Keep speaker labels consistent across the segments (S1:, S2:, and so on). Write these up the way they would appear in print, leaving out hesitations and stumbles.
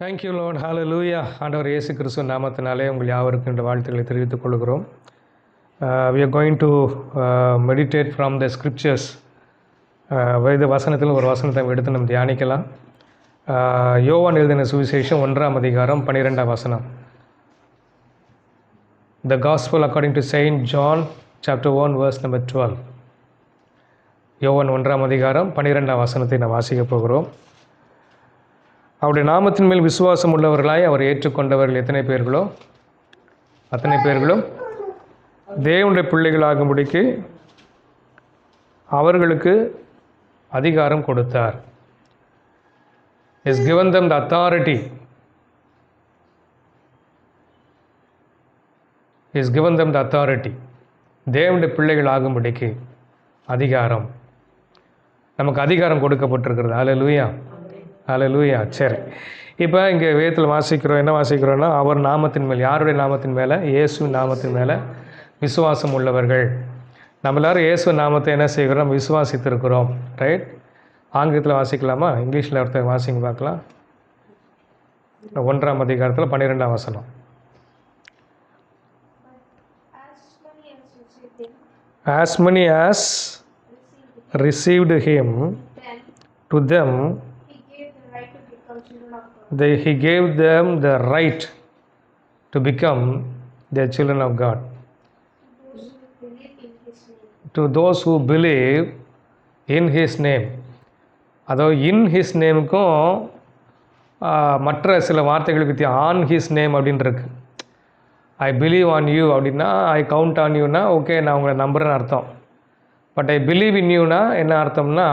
S1: Thank you Lord. ஹalleluya. ஆண்டவர் இயேசு கிறிஸ்துவின் நாமத்தினாலே உங்கள் யாவருக்கும் இந்த வாழ்த்துக்களை தெரிவித்துக் கொள்கிறோம். We are going to meditate from the scriptures. வேத வசனத்தில் ஒரு வசனத்தை எடுத்து நம்ம தியானிக்கலாம். யோவான் எழுதின சுவிசேஷம் 1ஆம் அதிகாரம் 12ஆம் வசனம். The Gospel according to Saint John chapter 1 verse number 12. யோவான் 1ஆம் அதிகாரம் 12ஆம் வசனத்தை நாம் வாசிக்கப் போகிறோம். அவருடைய நாமத்தின் மேல் விசுவாசம் உள்ளவர்களாய் அவர் ஏற்றுக்கொண்டவர்கள் எத்தனை பேர்களோ அத்தனை பேர்களும் தேவனுடைய பிள்ளைகளாகும்படிக்கு அவர்களுக்கு அதிகாரம் கொடுத்தார். Is given them the authority. Is given them the authority. தேவனுடைய பிள்ளைகள் ஆகும்படிக்கு அதிகாரம், நமக்கு அதிகாரம் கொடுக்கப்பட்டிருக்கிறது. ஹல்லேலூயா, ஹல்லேலூயா. சரி, இப்போ இங்கே வேதத்தில் வாசிக்கிறோம், என்ன வாசிக்கிறோன்னா, அவர் நாமத்தின் மேல், யாருடைய நாமத்தின் மேலே? இயேசுவின் நாமத்தின் மேலே விசுவாசம் உள்ளவர்கள். நம்ம எல்லோரும் இயேசு நாமத்தை என்ன செய்கிறோம்? விசுவாசித்திருக்கிறோம். ரைட்? ஆங்கிலத்தில் வாசிக்கலாமா? இங்கிலீஷில் ஒருத்தர் வாசிங்க பார்க்கலாம். 1ஆம் அதிகாரத்தில் 12ஆம் வசனம். As many as received him, to them he gave them the right to become the children of God. To those who believe in his name. அதாவது இன் ஹிஸ் நேமுக்கும் மற்ற சில வார்த்தைகளுக்கு வித்தியா. ஆன் ஹிஸ் நேம் அப்படின்னு இருக்கு. ஐ பிலீவ் ஆன் யூ அப்படின்னா, ஐ count on யூனா okay நான் உங்களை நம்புகிறேன்னு அர்த்தம். பட் ஐ பிலீவ் இன் யூனா என்ன அர்த்தம்னா,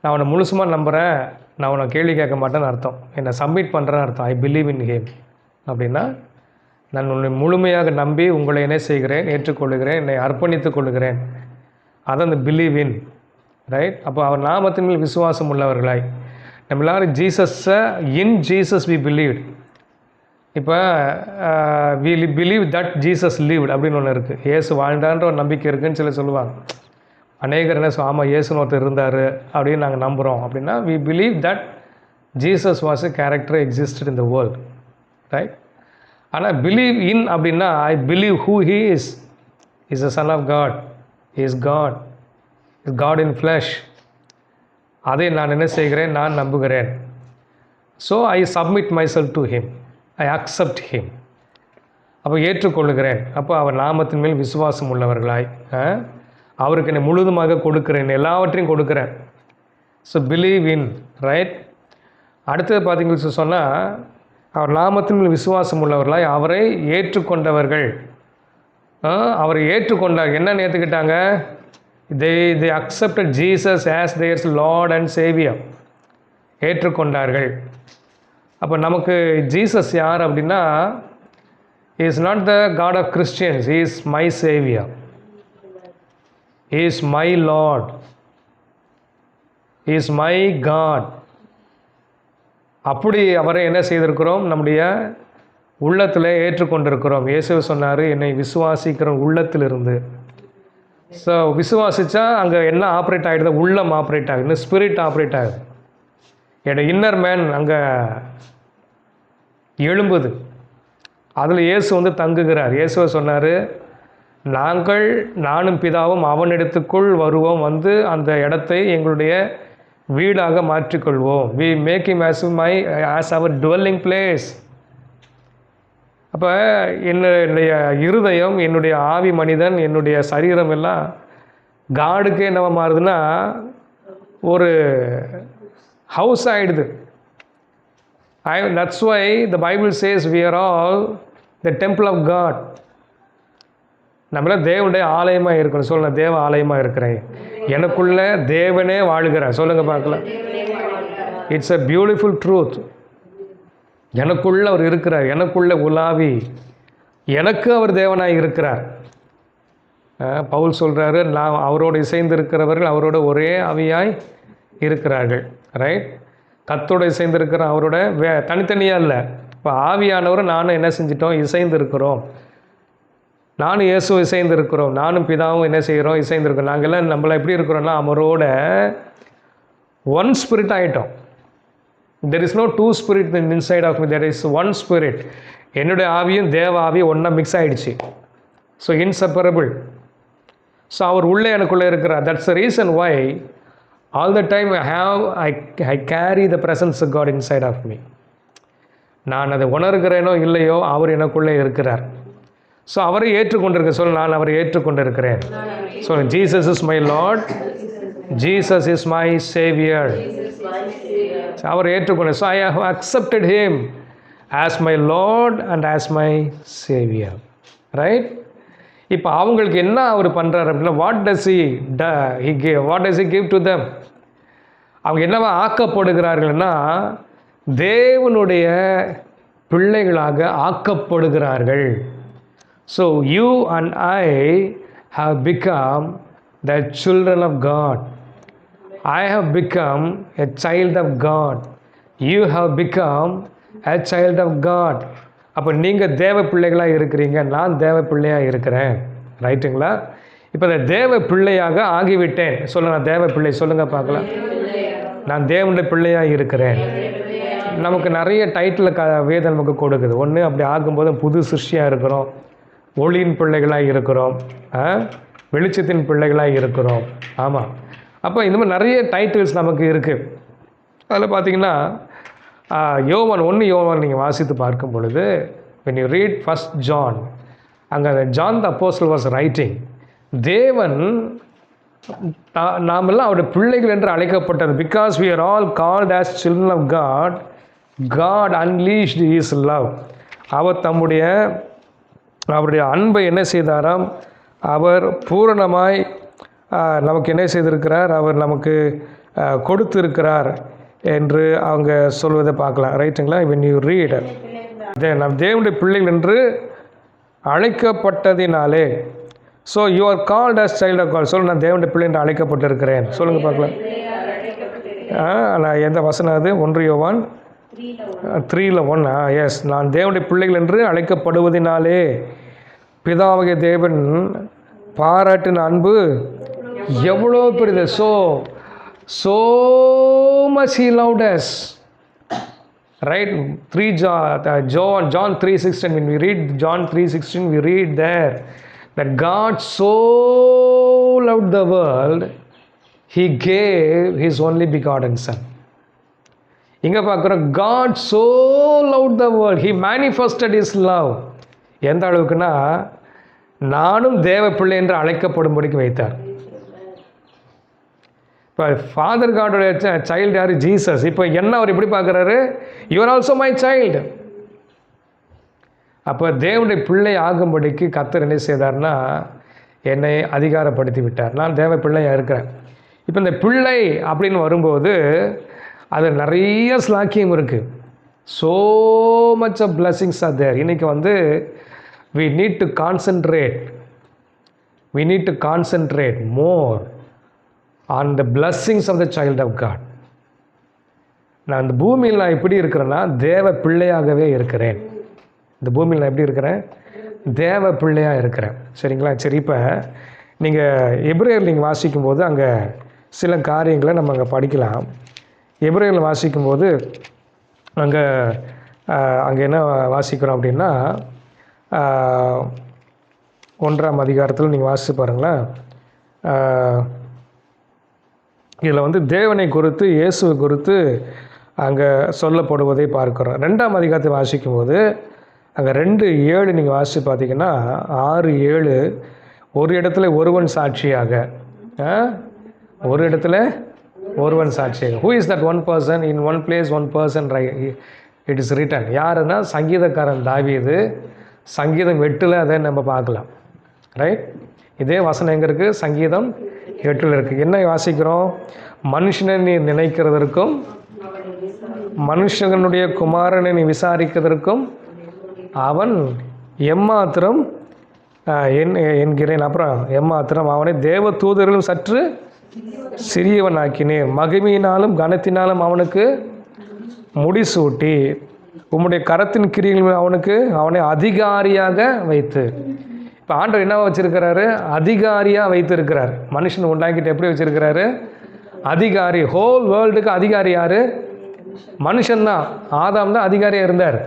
S1: நான் உன்னை முழுசுமாக நம்புகிறேன், நான் உன்னை கேள்வி கேட்க மாட்டேன்னு அர்த்தம். என்னை சப்மிட் பண்ணுறேன்னு அர்த்தம். ஐ பிலீவ் இன் ஹிம் அப்படின்னா, நான் உன்னை முழுமையாக நம்பி உங்களை என்ன செய்கிறேன்? ஏற்றுக்கொள்ளுகிறேன், என்னை அர்ப்பணித்துக் கொள்ளுகிறேன். அதான் அந்த பிலீவ் இன். ரைட்? அப்போ அவர் நாமத்தின் மேல் விசுவாசம் உள்ளவர்களாய், நம்ம எல்லோரும் ஜீசஸை, இன் ஜீசஸ் வி பிலீவ்ட். இப்போ we believe that Jesus lived அப்படின்னு ஒன்று இருக்குது. இயேசு வாழ்ந்தான்ற ஒரு நம்பிக்கை இருக்குதுன்னு சில சொல்லுவாங்க. அநேகர் என்ன ஆமாம் இயேசுன்னு ஒருத்தர் இருந்தார் அப்படின்னு நாங்கள் நம்புகிறோம். அப்படின்னா we believe that Jesus was a character existed in the world. Right? ஆனால் பிலீவ் இன் அப்படின்னா, I believe who he is a son of God, is God, is God in flesh. அதை நான் என்ன செய்கிறேன்? நான் நம்புகிறேன். So I submit myself to him, I accept him. அப்போ ஏற்றுக்கொள்ளுகிறேன். அப்போ அவர் நாமத்தின் மேல் விசுவாசம் உள்ளவர்களாய், அவருக்கு என்னை முழுதுமாக கொடுக்குறேன், எல்லாவற்றையும் கொடுக்குறேன். So believe in. ரைட்? அடுத்தது பார்த்தீங்கன்னு சொன்னால், அவர் நாமத்தின் மேல் விசுவாசம் உள்ளவர்களாய் அவரை ஏற்றுக்கொண்டவர்கள். அவரை ஏற்றுக்கொண்டார். என்னன்னு ஏற்றுக்கிட்டாங்க? they accepted Jesus as their Lord and Savior. ஏற்றுக்கொண்டார்கள். அப்போ நமக்கு ஜீசஸ் யார் அப்படின்னா, he is not the God of Christians, he is my Savior, he is my Lord, he is my God. அப்படி அவரை என்ன செய்திருக்கிறோம்? நம்முடைய உள்ளத்தில் ஏற்றுக்கொண்டிருக்கிறோம். இயேசு சொன்னார், என்னை விசுவாசிக்கிற உள்ளத்திலிருந்து. ஸோ விசுவாசித்தா அங்கே என்ன ஆப்ரேட் ஆகிடுது? உள்ளம் ஆப்ரேட் ஆகுது, ஸ்பிரிட் ஆப்ரேட் ஆகுது. என்னோட இன்னர் மேன் அங்கே எழும்புது. அதில் இயேசு தங்குகிறார். இயேசுவை சொன்னார், நானும் பிதாவும் அவனிடத்துக்குள் வருவோம், அந்த இடத்தை எங்களுடைய வீடாக மாற்றிக்கொள்வோம். We make him as our dwelling place. அப்போ என்னுடைய இருதயம், என்னுடைய ஆவி மனிதன், என்னுடைய சரீரம் எல்லாம் காடுக்கே என்னவா மாறுதுன்னா ஒரு ஹவுஸ் ஆகிடுது. That's why the Bible says we are all the temple of God. நம்மள தேவனுடைய ஆலயமாக இருக்கணும். சொல்லுங்கள், தேவ ஆலயமாக இருக்கிறேன், எனக்குள்ள தேவனே வாழ்கிறார். சொல்லுங்கள் பார்க்கலாம். It's a beautiful truth. எனக்குள்ள அவர் இருக்கிறார், எனக்குள்ள உலாவி, எனக்கு அவர் தேவனாய் இருக்கிறார். பவுல் சொல்கிறாரு, நான் அவரோடு இசைந்து இருக்கிறவர்கள் அவரோட ஒரே ஆவியாய் இருக்கிறார்கள். ரைட்? கத்தோடு இசைந்திருக்கிற அவரோட தனித்தனியாக இல்லை. இப்போ ஆவியானவர் நானும் என்ன செஞ்சிட்டோம்? இசைந்து இருக்கிறோம். நானும் இயேசு இசைந்து இருக்கிறோம், நானும் பிதாவும் என்ன செய்கிறோம்? இசைந்திருக்கிறோம். நாங்கள்லாம் நம்மளை எப்படி இருக்கிறோன்னா, அவரோட ஒன் ஸ்பிரிட் ஆகிட்டோம். There is no two spirit inside of me, there is one spirit. என்னுடைய ஆவியும் தேவ ஆவியும் ஒன்றா மிக்ஸ் ஆகிடுச்சு. So inseparable. ஸோ அவர் உள்ளே எனக்குள்ளே இருக்கிறார். That's the reason why all the time I carry the presence of God inside of me. நான் அதை உணர்கிறேனோ இல்லையோ அவர் எனக்குள்ளே இருக்கிறார். ஸோ அவரை ஏற்றுக்கொண்டிருக்க சொல்ல, நான் அவரை ஏற்றுக்கொண்டிருக்கிறேன். So Jesus is my Lord, Jesus is my saviour. அவர் ஏற்றுக்கொண்டு, so I have accepted him as my Lord and as my saviour. Right? இப்போ அவங்களுக்கு என்ன அவர் பண்ணுறாரு அப்படின்னா, what does he give to them? அவங்க என்னவா ஆக்கப்படுகிறார்கள்னா தேவனுடைய பிள்ளைகளாக ஆக்கப்படுகிறார்கள். So you and I have become the children of God. I have become a child of God. You have become a child of God. அப்போ நீங்கள் தேவ பிள்ளைகளாக இருக்கிறீங்க, நான் தேவ பிள்ளையாக இருக்கிறேன். ரைட்டுங்களா? இப்போ இந்த தேவ பிள்ளையாக ஆகிவிட்டேன். சொல்லுங்கள், நான் தேவ பிள்ளை. சொல்லுங்கள் பார்க்கலாம். நான் தேவனுடைய பிள்ளையாக இருக்கிறேன். நமக்கு நிறைய டைட்டில் வேதம் நமக்கு கொடுக்குது. ஒன்று அப்படி ஆகும்போது புது சிருஷ்டியாக இருக்கிறோம், ஒளியின் பிள்ளைகளாக இருக்கிறோம், வெளிச்சத்தின் பிள்ளைகளாக இருக்கிறோம். ஆமாம். அப்போ இந்த மாதிரி நிறைய டைட்டில்ஸ் நமக்கு இருக்குது. அதில் பார்த்தீங்கன்னா யோவான் 1 நீங்கள் வாசித்து பார்க்கும் பொழுது, when you read 1 John, அங்கே John the apostle was writing. தேவன் நாமெல்லாம் அவருடைய பிள்ளைகள் என்று அழைக்கப்பட்டது. Because we are all called as children of God, God unleashed his love. அவர் அவருடைய அன்பை என்ன செய்தாராம்? அவர் பூரணமாய் நமக்கு என்ன செய்திருக்கிறார்? அவர் நமக்கு கொடுத்திருக்கிறார் என்று அவங்க சொல்வதை பார்க்கலாம். ரைட்டுங்களா? when you read, நம் தேவனுடைய பிள்ளைகள் என்று அழைக்கப்பட்டதினாலே, so you are called as child of God. சொல்ல, நான் தேவனுடைய பிள்ளை என்று அழைக்கப்பட்டிருக்கிறேன். சொல்லுங்கள் பார்க்கலாம். நான் எந்த வசனம் அது? 1 யோவான் 3:1. எஸ், நான் தேவனுடைய பிள்ளைகள் என்று அழைக்கப்படுவதினாலே பிதாவாகிய தேவன் பாராட்டின அன்பு எவ்வளோ பெரியது. so much he loved us. Right? John 3:16. When we read John 3:16, we read there that God so loved the world, he gave his only begotten son. இங்கே பார்க்குறோம், God so loved the world, he manifested his love. எந்த அளவுக்குன்னா, நானும் தேவ பிள்ளை என்று அழைக்கப்படும்படிக்கு வைத்தார். இப்போ ஃபாதர் காடோடைய சைல்டு யார்? ஜீசஸ். இப்போ என்ன அவர் எப்படி பார்க்குறாரு? You are also my child. அப்போ தேவனுடைய பிள்ளை ஆகும்படிக்கு கர்த்தர் என்ன செய்தார்னா, என்னை அதிகாரப்படுத்தி விட்டார். நான் தேவ பிள்ளையாக இருக்கிறேன். இப்போ இந்த பிள்ளை அப்படின்னு வரும்போது அது நிறைய ஸ்லாக்கியம் இருக்குது. So much of blessings are there. இன்றைக்கி we need to concentrate more on the blessings of the child of God. நான் இந்த பூமியில் நான் எப்படி இருக்கிறேன்னா தேவ பிள்ளையாகவே இருக்கிறேன். இந்த பூமியில் நான் எப்படி இருக்கிறேன்? தேவ பிள்ளையாக இருக்கிறேன். சரிங்களா? சரி, இப்போ நீங்கள் எபிரேயர் நீங்கள் வாசிக்கும்போது அங்கே சில காரியங்களை நம்ம அங்கே படிக்கலாம். எபிரேயரில் வாசிக்கும்போது அங்கே என்ன வாசிக்கிறோம் அப்படின்னா, 1ஆம் அதிகாரத்தில் நீங்கள் வாசித்து பாருங்களேன். இதில் தேவனை குறித்து, இயேசுவை குறித்து அங்கே சொல்லப்படுவதை பார்க்குறோம். 2ஆம் அதிகாரத்தை வாசிக்கும்போது அங்கே 2:7 நீங்கள் வாசித்து பார்த்தீங்கன்னா, 6:7 ஒரு இடத்துல ஒருவன் சாட்சியாக, ஒரு இடத்துல ஒருவன் சாட்சியாக. Who is that one person? In one place one person it is written. யாருன்னா சங்கீதக்காரன் தாவீது. சங்கீதம் 8 அதை நம்ம பார்க்கலாம். ரைட்? இதே வசனம் எங்கே இருக்குது? சங்கீதம் 8 இருக்குது. என்ன வாசிக்கிறோம்? மனுஷனை நீ நினைக்கிறதற்கும் மனுஷனுடைய குமாரனை நீ விசாரிக்கிறதற்கும் அவன் எம்மாத்திரம் என்கிறேன். அப்புறம் எம்மாத்திரம் அவனை தேவ தூதர்களும் சற்று சிறியவன் ஆக்கினேன், மகிமையினாலும் கனத்தினாலும் அவனுக்கு முடிசூட்டி உம்முடைய கரத்தின் கிரியைகள் அவனை அதிகாரியாக வைத்து. இப்போ ஆண்டவர் என்ன வச்சிருக்கிறாரு? அதிகாரியாக வைத்திருக்கிறார். மனுஷன் உண்டாக்கிட்டு எப்படி வச்சிருக்கிறாரு? அதிகாரி. ஹோல் வேர்ல்டுக்கு அதிகாரி யார்? மனுஷன்தான். ஆதாம் தான் அதிகாரியாக இருந்தார்.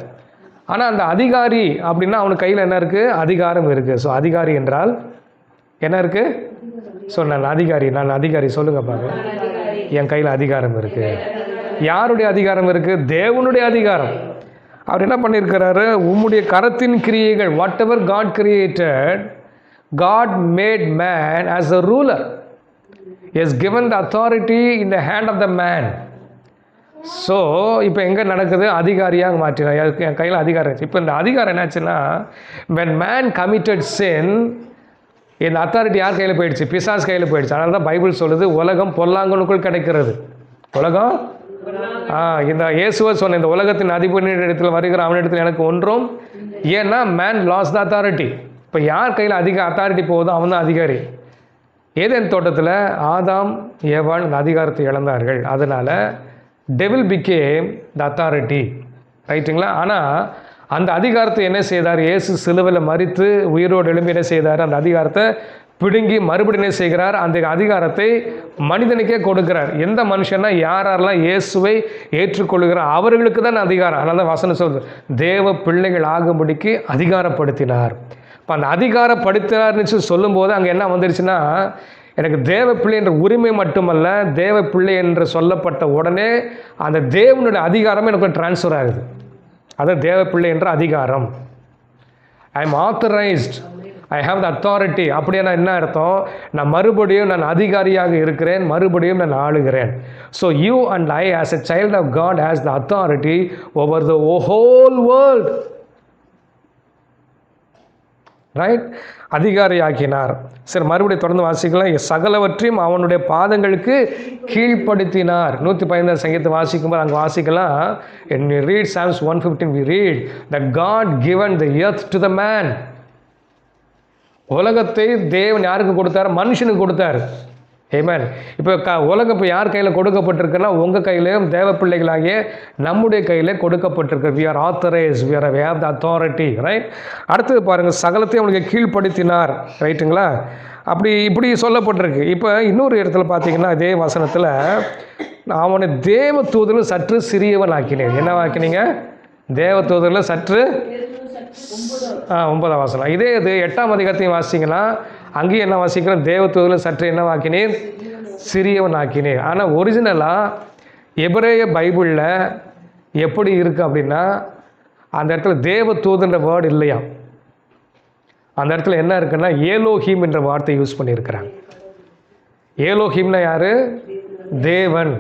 S1: ஆனால் அந்த அதிகாரி அப்படின்னா அவனுக்கு கையில் என்ன இருக்குது? அதிகாரம் இருக்குது. ஸோ அதிகாரி என்றால் என்ன இருக்குது? ஸோ நான் அதிகாரி சொல்லுங்கள் பார்க்கலாம். என் கையில் அதிகாரம் இருக்குது. யாருடைய அதிகாரம் இருக்குது? தேவனுடைய அதிகாரம். அவர் என்ன பண்ணியிருக்கிறாரு? உம்முடைய கரத்தின் கிரியைகள், what ever God created, God made man as a ruler. He has given the authority in the hand of the man. So இப்போ எங்கே நடக்குது? அதிகாரியாக மாற்றினார். என் கையில் அதிகாரம். இப்போ இந்த அதிகாரம் என்னாச்சுன்னா, when man committed sin, இந்த அத்தாரிட்டி யார் கையில் போயிடுச்சு? பிசாஸ் கையில் போயிடுச்சு. அதனால தான் பைபிள் சொல்லுது, உலகம் பொல்லாங்கனுக்குள் கிடைக்கிறது. உலகம் இந்த இயேசுவை சொன்ன, இந்த உலகத்தின் அதிபதியின் இடத்தில் வருகிற அவனிடத்தில் எனக்கு ஒன்றும், ஏன்னா மேன் லாஸ் த அத்தாரிட்டி. இப்போ யார் கையில் அதிக அத்தாரிட்டி போகுதோ அவன் தான் அதிகாரி. ஏதேன் தோட்டத்தில் ஆதாம் ஏவாள் இந்த அதிகாரத்தை இழந்தார்கள். அதனால் டெவில் பிகேம் த அத்தாரிட்டி. ரைட்டுங்களா? ஆனால் அந்த அதிகாரத்தை என்ன செய்தார்? இயேசு சிலுவையில் மரித்து உயிரோடு எழும்பி என்ன செய்தார்? அந்த அதிகாரத்தை பிடுங்கி மறுபடியும் என்ன செய்கிறார்? அந்த அதிகாரத்தை மனிதனுக்கே கொடுக்கிறார். எந்த மனுஷன்னா யாரெல்லாம் இயேசுவை ஏற்றுக்கொள்கிறார் அவர்களுக்கு தான் அதிகாரம். அதனால தான் வசனம் சொல்லுது, தேவ பிள்ளைகள் ஆகும்படிக்கு அதிகாரப்படுத்தினார். இப்போ அந்த அதிகாரப்படுத்தினார்னு சொல்லும்போது அங்கே என்ன வந்துருச்சுன்னா, எனக்கு தேவ பிள்ளை என்ற உரிமை மட்டுமல்ல, தேவ பிள்ளை என்று சொல்லப்பட்ட உடனே அந்த தேவனுடைய அதிகாரமே எனக்கு டிரான்ஸ்ஃபர் ஆகுது. அதான் தேவ பிள்ளை என்ற அதிகாரம். I am authorised, I have the authority. அப்படின்னா என்ன அர்த்தம்? நான் மறுபடியும் நான் அதிகாரியாக இருக்கிறேன், மறுபடியும் நான் ஆளுகிறேன். So you and I as a child of God has the authority over the whole world. Right? அதிகாரியாக்கினார். சரி, மறுபடியும் தொடர்ந்து வாசிக்கலாம். சகலவற்றையும் அவனுடைய பாதங்களுக்கு கீழ்ப்படுத்தினார். 115 சங்கீதத்தை வாசிக்கும்போது அங்கே வாசிக்கலாம். when we read Psalms 115 we read that God given the earth to the man. உலகத்தை தேவன் யாருக்கு கொடுத்தார்? மனுஷனுக்கு கொடுத்தார். ஆமென். இப்போ உலகம் இப்போ யார் கையில் கொடுக்கப்பட்டிருக்குன்னா, உங்கள் கையிலையும் தேவ பிள்ளைகளாகிய நம்முடைய கையிலே கொடுக்கப்பட்டிருக்கு. we are authorized, we have the authority. Right? அடுத்தது பாருங்கள், சகலத்தையும் அவனுக்கு கீழ்ப்படுத்தினார். ரைட்டுங்களா? இப்படி சொல்லப்பட்டிருக்கு. இப்போ இன்னொரு இடத்துல பார்த்தீங்கன்னா, இதே வசனத்தில் அவனை தேவ தூதரில் சற்று சிறியவன் ஆக்கினேன். என்ன ஆக்கினீங்க? தேவ தூதரில் சற்று 9ஆம் வசனம். இதே இது 8ஆம் அதிகாரத்தையும் வாசிங்கன்னா அங்கேயும் என்ன வாசிக்கிறோம்? தேவதூதரில் சற்று என்ன ஆக்கினீர்? சிறியவன் ஆக்கினீர். ஆனால் ஒரிஜினலாக எபிரேய பைபிளில் எப்படி இருக்குது அப்படின்னா, அந்த இடத்துல தேவதூதன்ற வேர்டு இல்லையா. அந்த இடத்துல என்ன இருக்குன்னா, ஏலோஹீம் என்ற வார்த்தை யூஸ் பண்ணியிருக்கிறாங்க. ஏலோஹீம்னா யார்? தேவன்.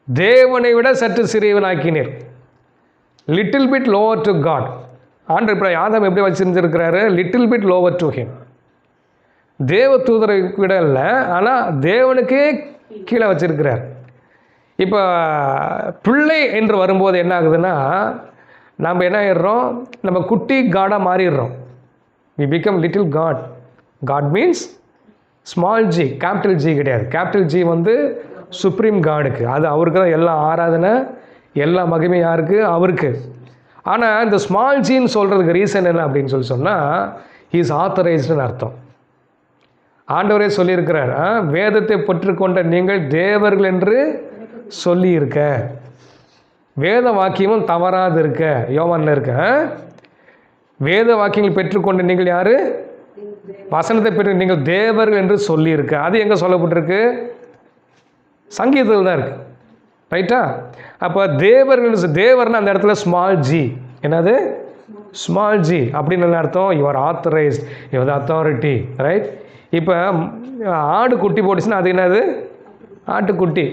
S1: தேவனை விட சற்று சிறியவன் ஆக்கினீர். Little bit lower to God. ஆண்டவர் இப்போ ஆதாம் எப்படி வச்சிருந்துருக்கிறாரு? Little bit lower to him. தேவ தூதரை விட இல்லை, ஆனால் தேவனுக்கே கீழே வச்சிருக்கிறார். இப்போ பிள்ளை என்று வரும்போது என்ன ஆகுதுன்னா, நம்ம என்ன ஆயிடுறோம்? நம்ம குட்டி காடாக மாறிடுறோம். We become little God. God means small G, capital G கிடையாது. கேபிட்டல் ஜி வந்து சுப்ரீம் காடுக்கு, அது அவருக்கு தான் எல்லா ஆராதனை, எல்லா மகிமை யாருக்கு? அவருக்கு. ஆனால் இந்த ஸ்மால் ஜின்னு சொல்கிறதுக்கு ரீசன் என்ன அப்படின்னு சொன்னால், ஹீ இஸ் ஆத்தரைஸ்டுன்னு அர்த்தம். ஆண்டவரே சொல்லியிருக்கிறார், வேதத்தை பெற்றுக்கொண்ட நீங்கள் தேவர்கள் என்று சொல்லியிருக்க, வேத வாக்கியமும் தவறாது இருக்க, யோவானில் இருக்க. வேத வாக்கியங்கள் பெற்றுக்கொண்ட நீங்கள் யார்? வசனத்தை பெற்று நீங்கள் தேவர்கள் என்று சொல்லியிருக்க. அது எங்கே சொல்லப்பட்டிருக்கு? சங்கீதத்தில் தான் இருக்குது. ரைட்டா? அப்போ தேவர்னு அந்த இடத்துல ஸ்மால் ஜி. என்னது? ஸ்மால் ஜி அப்படின்னு என்ன அர்த்தம்? Your authorised, your authority. Right? இப்போ ஆடு குட்டி போட்டுச்சுன்னா அது என்னது? ஆட்டுக்குட்டி.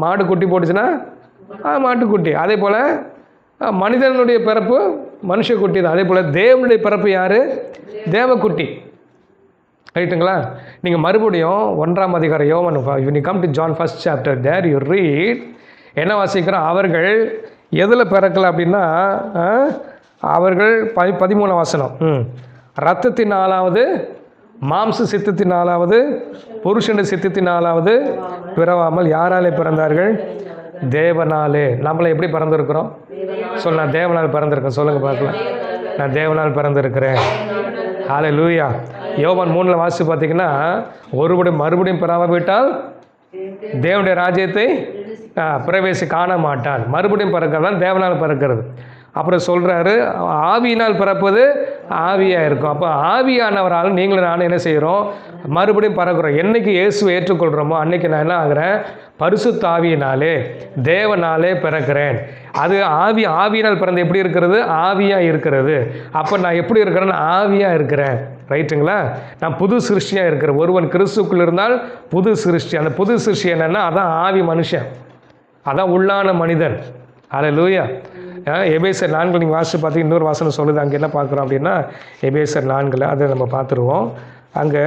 S1: மாடு குட்டி போட்டுச்சுன்னா மாட்டுக்குட்டி. அதே போல் மனிதனுடைய பிறப்பு மனுஷக்குட்டி தான். அதே போல் தேவனுடைய பிறப்பு யார்? தேவக்குட்டி. ரைட்டுங்களா? நீங்கள் மறுபடியும் 1ஆம் அதிகாரம் யோவான், when you come to John 1st chapter, there you read, என்ன வாசிக்கிறோம்? அவர்கள் எதில் பிறக்கல அப்படின்னா, அவர்கள் 13ஆம் வசனம், இரத்தத்தினாலாவது, மாம்ச சித்தத்தினாலாவது, புருஷனுடைய சித்தத்தினாலாவது பிறவாமல் யாராலே பிறந்தார்கள்? தேவனாலே. நம்மளை எப்படி பிறந்திருக்கிறோம்? சொல்ல, நான் தேவனால் பிறந்திருக்கேன். சொல்லுங்கள் பார்க்கலாம். நான் தேவனால் பிறந்திருக்கிறேன். ஹல்லேலூயா. யோவான் 3 வாசித்து பார்த்தீங்கன்னா, ஒருபடி மறுபடியும் பிறவாவிட்டால் தேவனுடைய ராஜ்யத்தை காண மாட்டான். மறுபடியும் பிறக்கிறது தான் தேவனால் பிறக்கிறது. அப்புறம் சொல்கிறாரு, ஆவியினால் பிறப்பது ஆவியாக இருக்கும். அப்போ ஆவியானவரால் நீங்களும் நானும் என்ன செய்கிறோம்? மறுபடியும் பிறக்கிறோம். என்றைக்கு இயேசுவை ஏற்றுக்கொள்கிறோமோ அன்றைக்கி நான் என்ன ஆகிறேன்? பரிசுத்த ஆவியினாலே தேவனாலே பிறக்கிறேன். அது ஆவியினால் பிறந்த எப்படி இருக்கிறது? ஆவியாக இருக்கிறது. அப்போ நான் எப்படி இருக்கிறேன்னு ஆவியாக இருக்கிறேன். ரைட்டுங்களா? நான் புது சிருஷ்டியாக இருக்கிறேன். ஒருவன் கிறிஸ்துக்குள் இருந்தால் புது சிருஷ்டி. அந்த புது சிருஷ்டி என்னென்னா அதான் ஆவி மனுஷன், அதான் உள்ளான மனிதன். அல்லேலூயா. எபேசியர் 4 நீங்கள் வாசித்து பார்த்து இன்னொரு வாசனை சொல்லுது. அங்கே என்ன பார்க்குறோம் அப்படின்னா எபேசியர் 4 அதை நம்ம பார்த்துருவோம். அங்கே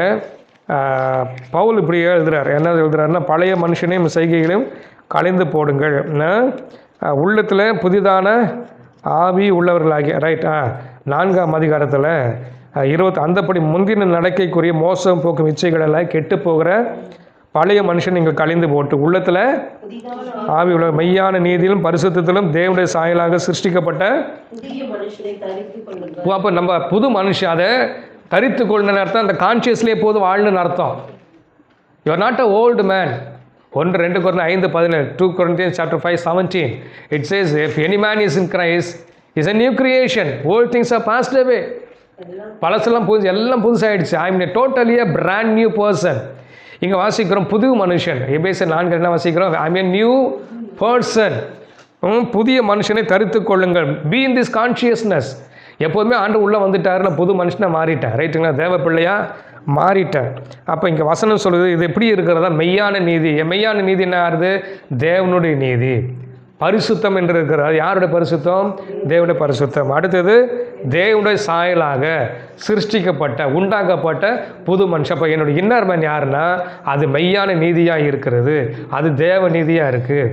S1: பவுல் இப்படி எழுதுகிறார். என்ன எழுதுகிறாருன்னா, பழைய மனுஷனையும் செய்கைகளையும் கலைந்து போடுங்கள், உள்ளத்தில் புதிதான ஆவி உள்ளவர்களாகிய. ரைட். 4ஆம் அதிகாரத்தில் 20 அந்தப்படி முந்தின நடக்கைக்குரிய மோசம் போக்கும் இச்சைகளெல்லாம் கெட்டு போகிற பழைய மனுஷன் நீங்கள் கலைந்து போட்டு உள்ளத்தில் ஆவி உள்ள மெய்யான நீதியிலும் பரிசுத்தத்திலும் தேவனுடைய சாயலாக சிருஷ்டிக்கப்பட்ட. அப்போ நம்ம புது மனுஷன் அதை தரித்து கொள்ளணும்னு அர்த்தம். அந்த கான்சியஸ்லேயே போது வாழ்ணுன்னு அர்த்தம். You are not a old man. 1-2 Corinthians 5:17, 2 Corinthians chapter 5:17, it says, if any man is in Christ is a new creation, old things are passed away. பழசெல்லாம் எல்லாம் புதுசாகிடுச்சு. I am totally a brand new person. இங்கே வாசிக்கிறோம் புது மனுஷன். எபேசியர் 4 என்ன வாசிக்கிறோம்? I am a new person. புதிய மனுஷனை தரித்து கொள்ளுங்கள். Be in this consciousness. எப்போதுமே ஆண்டு உள்ளே வந்துட்டார், நான் புது மனுஷனை மாறிட்டேன். ரைட்டுங்களா? தேவ பிள்ளையாக மாறிட்டேன். அப்போ இங்கே வசனம் சொல்லுது, இது எப்படி இருக்கிறதா? மெய்யான நீதி. மெய்யான நீதி என்ன ஆகுது? தேவனுடைய நீதி. பரிசுத்தம் என்று இருக்கிறது. யாருடைய பரிசுத்தம்? தேவனுடைய பரிசுத்தம். அடுத்தது தேவனுடைய சாயலாக சிருஷ்டிக்கப்பட்ட உண்டாக்கப்பட்ட புது மனுஷன். அப்போ என்னுடைய இன்னர் மேன் யாருன்னா அது மெய்யான நீதியாக இருக்கிறது, அது தேவ நீதியாக இருக்குது.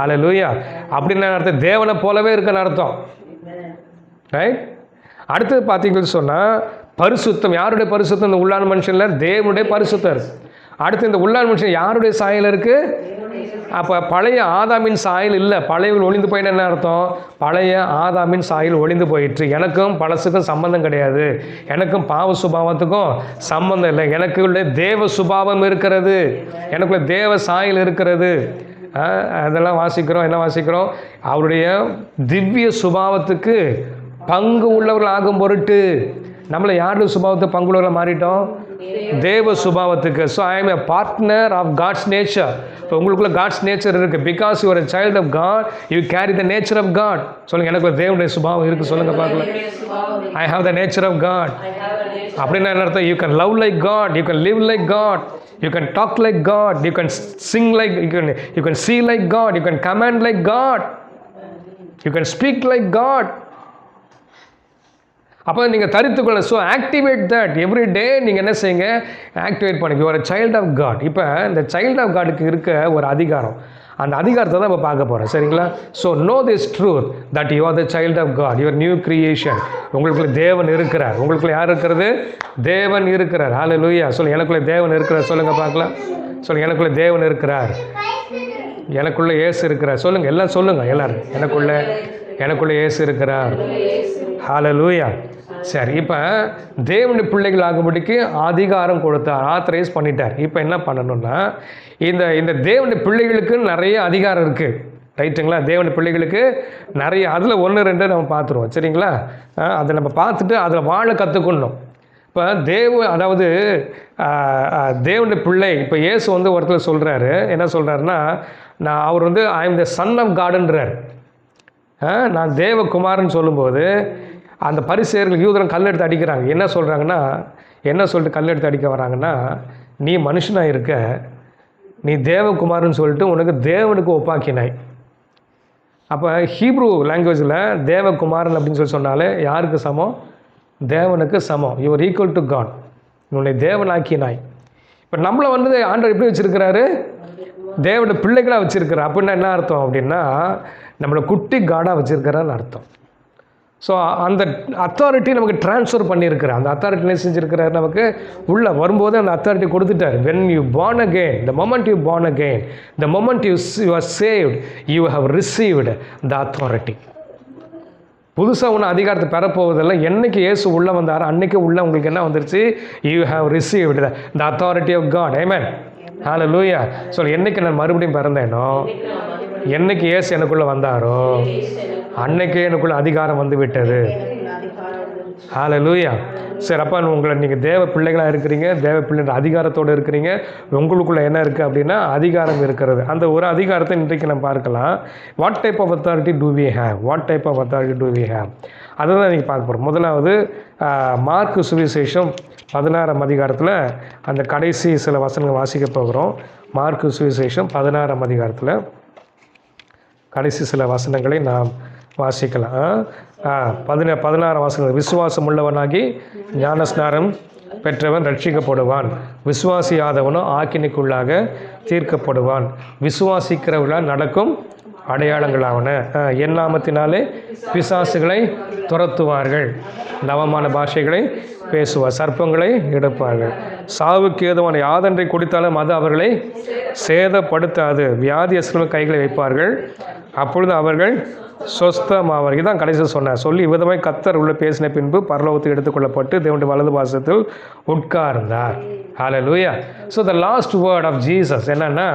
S1: அல்லேலூயா. அப்படின்னு அர்த்தம் தேவனை போலவே இருக்குன்னு அர்த்தம். ரைட். அடுத்தது பார்த்தீங்கன்னு சொன்னால் பரிசுத்தம். யாருடைய பரிசுத்தம்? இந்த உள்ளான மனுஷனில் தேவனுடைய பரிசுத்தம் இருக்குது. அடுத்து இந்த உள்ளான மனுஷன் யாருடைய சாயல் இருக்குது? அப்போ பழைய ஆதாமின் சாயல் இல்லை, பழையவில் ஒளிந்து போயின்னு என்ன அர்த்தம்? பழைய ஆதாமின் சாயல் ஒளிந்து போயிட்டு. எனக்கும் பழசுக்கும் சம்பந்தம் கிடையாது, எனக்கும் பாவ சுபாவத்துக்கும் சம்பந்தம் இல்லை. எனக்குள்ள தேவ சுபாவம் இருக்கிறது, எனக்குள்ள தேவ சாயல் இருக்கிறது. அதெல்லாம் வாசிக்கிறோம். என்ன வாசிக்கிறோம்? அவருடைய திவ்ய சுபாவத்துக்கு பங்கு உள்ளவர்கள் ஆகும் பொருட்டு. நம்மளை யாருடைய சுபாவத்தை பங்குள்ளவர்கள் மாறிட்டோம்? தேவ சுபாவத்துக்கு. So I am a partner of God's nature. இப்போ உங்களுக்குள்ள காட்ஸ் நேச்சர் இருக்குது. Because you're a child of God, you carry the nature of God. சொல்லுங்கள், எனக்கு தேவனுடைய சுபாவம் இருக்குது. சொல்லுங்கள் பார்க்கலாம். I have the nature of God. அப்படின்னா என்ன அர்த்தம்? You can love like God, you can live like God, you can talk like God, you can sing like, you can see like God, you can command like God, you can speak like God. அப்போ நீங்கள் தரித்துக்கொள்ள. So activate that every day. நீங்கள் என்ன செய்யுங்க? Activate பண்ணுங்க. You're child of God. இப்போ இந்த child of காடுக்கு இருக்க ஒரு அதிகாரம், அந்த அதிகாரத்தை தான் இப்போ பார்க்க போகிறோம். சரிங்களா? So know this truth that you are the child of God, your new creation. உங்களுக்குள்ள தேவன் இருக்கிறார். உங்களுக்குள்ள யார் இருக்கிறது? தேவன் இருக்கிறார். ஹல்லேலூயா. சொல்லு, எனக்குள்ள தேவன் இருக்கிறார். சொல்லுங்கள் பார்க்கலாம். சொல்லுங்கள், எனக்குள்ள தேவன் இருக்கிறார், எனக்குள்ள இயேசு இருக்கிறார். சொல்லுங்கள், எல்லாம் சொல்லுங்கள் எல்லாரும். எனக்குள்ள இயேசு இருக்கிறார். ஹல்லேலூயா. சரி, இப்போ தேவனுடைய பிள்ளைகள் ஆகும்படிக்கு அதிகாரம் கொடுத்தார், ஆத்தரைஸ் பண்ணிட்டார். இப்போ என்ன பண்ணணும்னா, இந்த தேவனுடைய பிள்ளைகளுக்கு நிறைய அதிகாரம் இருக்குது. ரைட்டுங்களா? தேவனுடைய பிள்ளைகளுக்கு நிறைய, அதில் 1-2 நம்ம பார்த்துருவோம். சரிங்களா? அதை நம்ம பார்த்துட்டு அதில் வாழ கற்றுக்கணும். இப்போ அதாவது தேவனுடைய பிள்ளை. இப்போ இயேசு ஒருத்தர் சொல்கிறாரு, என்ன சொல்கிறாருன்னா, அவர் I am the son of காடுன்றார். நான் தேவகுமாரன் சொல்லும்போது அந்த பரிசேயர்கள் யூதரும் கல்லெடுத்து அடிக்கிறாங்க. என்ன சொல்கிறாங்கன்னா, என்ன சொல்லிட்டு கல்லெடுத்து அடிக்க வராங்கன்னா, நீ மனுஷனாக இருக்க, நீ தேவகுமாரன்னு சொல்லிட்டு உனக்கு தேவனுக்கு ஒப்பாக்கினாய். அப்போ ஹீப்ரூ லாங்குவேஜில் தேவகுமாரன் அப்படின்னு சொன்னாலே யாருக்கு சமம்? தேவனுக்கு சமம். Your equal to God. உன்னை தேவனாக்கினாய். இப்போ நம்மளை ஆண்டவர் எப்படி வச்சுருக்கிறாரு? தேவனுடைய பிள்ளைகளாக வச்சுருக்கிறார். அப்படின்னா என்ன அர்த்தம் அப்படின்னா, நம்மளை குட்டி காடாக வச்சுருக்கிறான்னு அர்த்தம். ஸோ அந்த அத்தாரிட்டி நமக்கு ட்ரான்ஸ்ஃபர் பண்ணியிருக்கிறார். அந்த அத்தாரிட்டி என்ன செஞ்சுருக்கிறார்? நமக்கு உள்ளே வரும்போது அந்த அத்தாரிட்டி கொடுத்துட்டார். When you born again, the moment you born again, the moment you are saved, you have received the authority. புதுசாக ஒன்று அதிகாரத்தை பெறப்போவதில்லை. என்றைக்கு இயேசு உள்ளே வந்தார் அன்றைக்கி உள்ளே உங்களுக்கு என்ன வந்துருச்சு? You have received the authority of God. Amen. Hallelujah. So என்றைக்கு நான் மறுபடியும் பிறந்தேனோ என்னைக்கு இயேசு எனக்குள்ளே வந்தாரோ அன்னைக்கே எனக்குள்ள அதிகாரம் வந்து விட்டது. ஹல்லேலூயா. சரி, அப்போ உங்களை நீங்கள் தேவ பிள்ளைகளாக இருக்கிறீங்க, தேவ பிள்ளைன்ற அதிகாரத்தோடு இருக்கிறீங்க. உங்களுக்குள்ளே என்ன இருக்குது அப்படின்னா அதிகாரம் இருக்கிறது. அந்த ஒரு அதிகாரத்தை இன்றைக்கு நம்ம பார்க்கலாம். What type of authority do we have, what type of authority do we have, அதுதான் நீங்கள் பார்க்க போகிறோம். முதலாவது மார்க்கு சுவிசேஷம் 16ஆம் அதிகாரத்தில் அந்த கடைசி சில வசனங்கள் வாசிக்க போகிறோம். மார்க்கு சுவிசேஷம் 16ஆம் அதிகாரத்தில் கடைசி சில வசனங்களை நாம் வாசிக்கலாம். 16 வசனங்கள். விசுவாசம் உள்ளவனாகி ஞானஸ்நானம் பெற்றவன் ரட்சிக்கப்படுவான், விசுவாசியாதவனோ ஆக்கினைக்குள்ளாக தீர்க்கப்படுவான். விசுவாசிக்கிறவர்களால் நடக்கும் அடையாளங்களாவன, என் நாமத்தினாலே பிசாசுகளை துரத்துவார்கள், நவமான பாஷைகளை பேசுவார், சர்ப்பங்களை எடுப்பார்கள், சாவுக்கு ஏதுவான யாதொன்றை குடித்தாலும் அது அவர்களை சேதப்படுத்தாது, வியாதியஸ்தர்கள் கைகளை வைப்பார்கள், அப்பொழுது அவர்கள் சொஸ்தமாவார். இதுதான் கடைசியில் சொன்னார். சொல்லி விதமாய் கர்த்தர் உள்ள பேசின பின்பு பரலோகத்துக்கு எடுத்துக்கொள்ளப்பட்டு தேவனுடைய வலது பாசத்தில் உட்கார்ந்தார். Hallelujah. So the last word of Jesus என்னன்னா,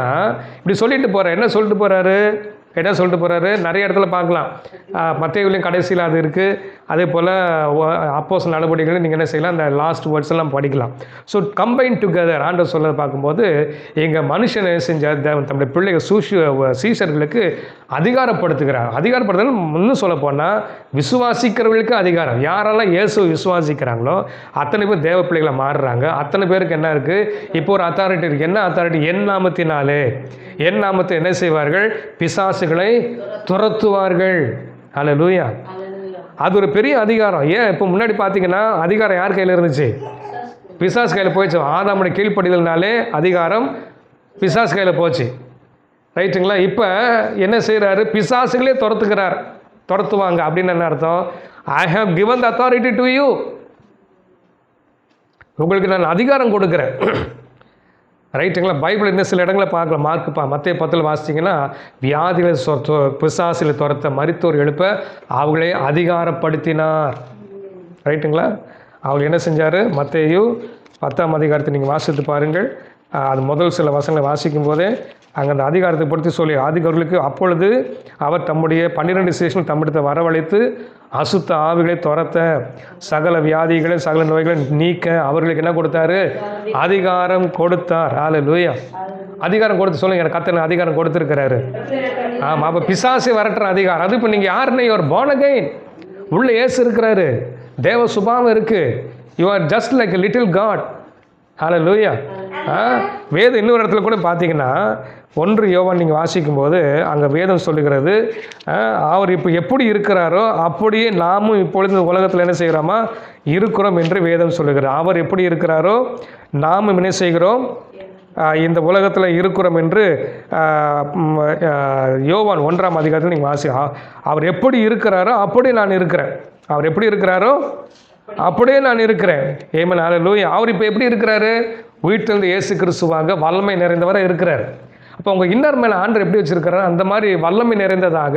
S1: இப்படி சொல்லிட்டு போகிறார். என்ன சொல்லிட்டு போகிறாரு? நிறைய இடத்துல பார்க்கலாம். மத்தேயுவிலும் கடைசியில் அது இருக்குது. அதே போல் அப்போஸ்தலர் நடவடிக்கைகளும் நீங்கள் என்ன செய்யலாம், அந்த லாஸ்ட் வேர்ட்ஸ் எல்லாம் படிக்கலாம். ஸோ கம்பைன் டுகெதர் ஆண்டவர் சொல்ல பார்க்கும்போது எங்கள் மனுஷனை செஞ்ச தேவன் தம்முடைய பிள்ளைகள் சீஷர்களுக்கு அதிகாரப்படுத்துகிறார். அதிகாரப்படுத்துறது இன்னும் சொல்ல போனால் விசுவாசிக்கிறவர்களுக்கு அதிகாரம். யாரெல்லாம் இயேசு விசுவாசிக்கிறாங்களோ அத்தனை பேர் தேவ பிள்ளைகளை மாறுறாங்க. அத்தனை பேருக்கு என்ன இருக்குது? இப்போ ஒரு அத்தாரிட்டி இருக்குது. என்ன அத்தாரிட்டி? என் நாமத்தினாலே, என் நாமத்தை என்ன செய்வார்கள்? பிசாசுகளை துரத்துவார்கள். ஹல்லேலூயா. அது ஒரு பெரிய அதிகாரம். ஏன் இப்போ முன்னாடி பார்த்தீங்கன்னா அதிகாரம் யார் கையில் இருந்துச்சு? பிசாசு கையில் போயிடுச்சு. ஆதாமுடைய கீழ்ப்படிதல்னாலே அதிகாரம் பிசாசு கையில் போச்சு. ரைட்டுங்களா? இப்போ என்ன செய்கிறாரு? பிசாசுகளே துரத்துவாங்க. அப்படின்னு என்ன அர்த்தம்? I have given the authority to you, உங்களுக்கு நான் அதிகாரம் கொடுக்குறேன். ரைட்டுங்களா? பைபிள் இன்னும் சில இடங்களை பார்க்கலாம். மத்தேயு 10 வாசிச்சிங்கன்னா வியாதிகளை பிசாசுகளை துரத்த, மரித்தோர் எழுப்ப அவங்களே அதிகாரப்படுத்தினார். ரைட்டுங்களா? அவங்க என்ன செஞ்சார்? மத்தேயு 10ஆம் அதிகாரத்தை நீங்கள் வாசித்து பாருங்கள். அது முதல் சில வசனங்களை வாசிக்கும் போதே அங்கே அந்த அதிகாரத்தை பொறுத்து சொல்லி அதிகாரிகளுக்கு அப்பொழுது அவர் தம்முடைய 12 சேஷன் தம்மிடத்தை வரவழைத்து அசுத்த ஆவிகளை துரத்த, சகல வியாதிகளை சகல நோய்களை நீக்க அவர்களுக்கு என்ன கொடுத்தாரு? அதிகாரம் கொடுத்தார். ஹல்லேலூயா. அதிகாரம் கொடுத்து சொல்லுங்க, எனக்கு கர்த்தர் அதிகாரம் கொடுத்துருக்கிறாரு. ஆமாம். அப்போ பிசாசை வரட்டுற அதிகாரம். அது இப்போ நீங்கள் யாருன்னு ஒரு born again, உள்ள இயேசு இருக்கிறாரு, தேவ சுபாவம் இருக்குது. You are just like a little God. Hallelujah. வேதம் இன்னொரு இடத்துல கூட பார்த்தீங்கன்னா 1 யோவான் நீங்கள் வாசிக்கும்போது அங்கே வேதம் சொல்லுகிறது, அவர் இப்போ எப்படி இருக்கிறாரோ அப்படியே நாமும் இப்பொழுது உலகத்தில் என்ன செய்கிறோமா இருக்கிறோம் என்று வேதம் சொல்லுகிறார். அவர் எப்படி இருக்கிறாரோ நாமும் என்ன செய்கிறோம்? இந்த உலகத்தில் இருக்கிறோம் என்று யோவான் 1ஆம் அதிகாரத்தில் நீங்கள் அவர் எப்படி இருக்கிறாரோ அப்படியே நான் இருக்கிறேன். அவர் எப்படி இருக்கிறாரோ அப்படியே நான் இருக்கிறேன். ஆமென். ஹல்லேலூயா. அவர் இப்போ எப்படி இருக்கிறாரு? உயிர்த்தெழுந்த இயேசு கிறிஸ்துவாக வல்லமை நிறைந்தவராக இருக்கிறார். அப்போ உங்கள் இன்னர் மேலே ஆண்டவர் எப்படி வச்சுருக்கிறார்? அந்த மாதிரி வல்லமை நிறைந்ததாக,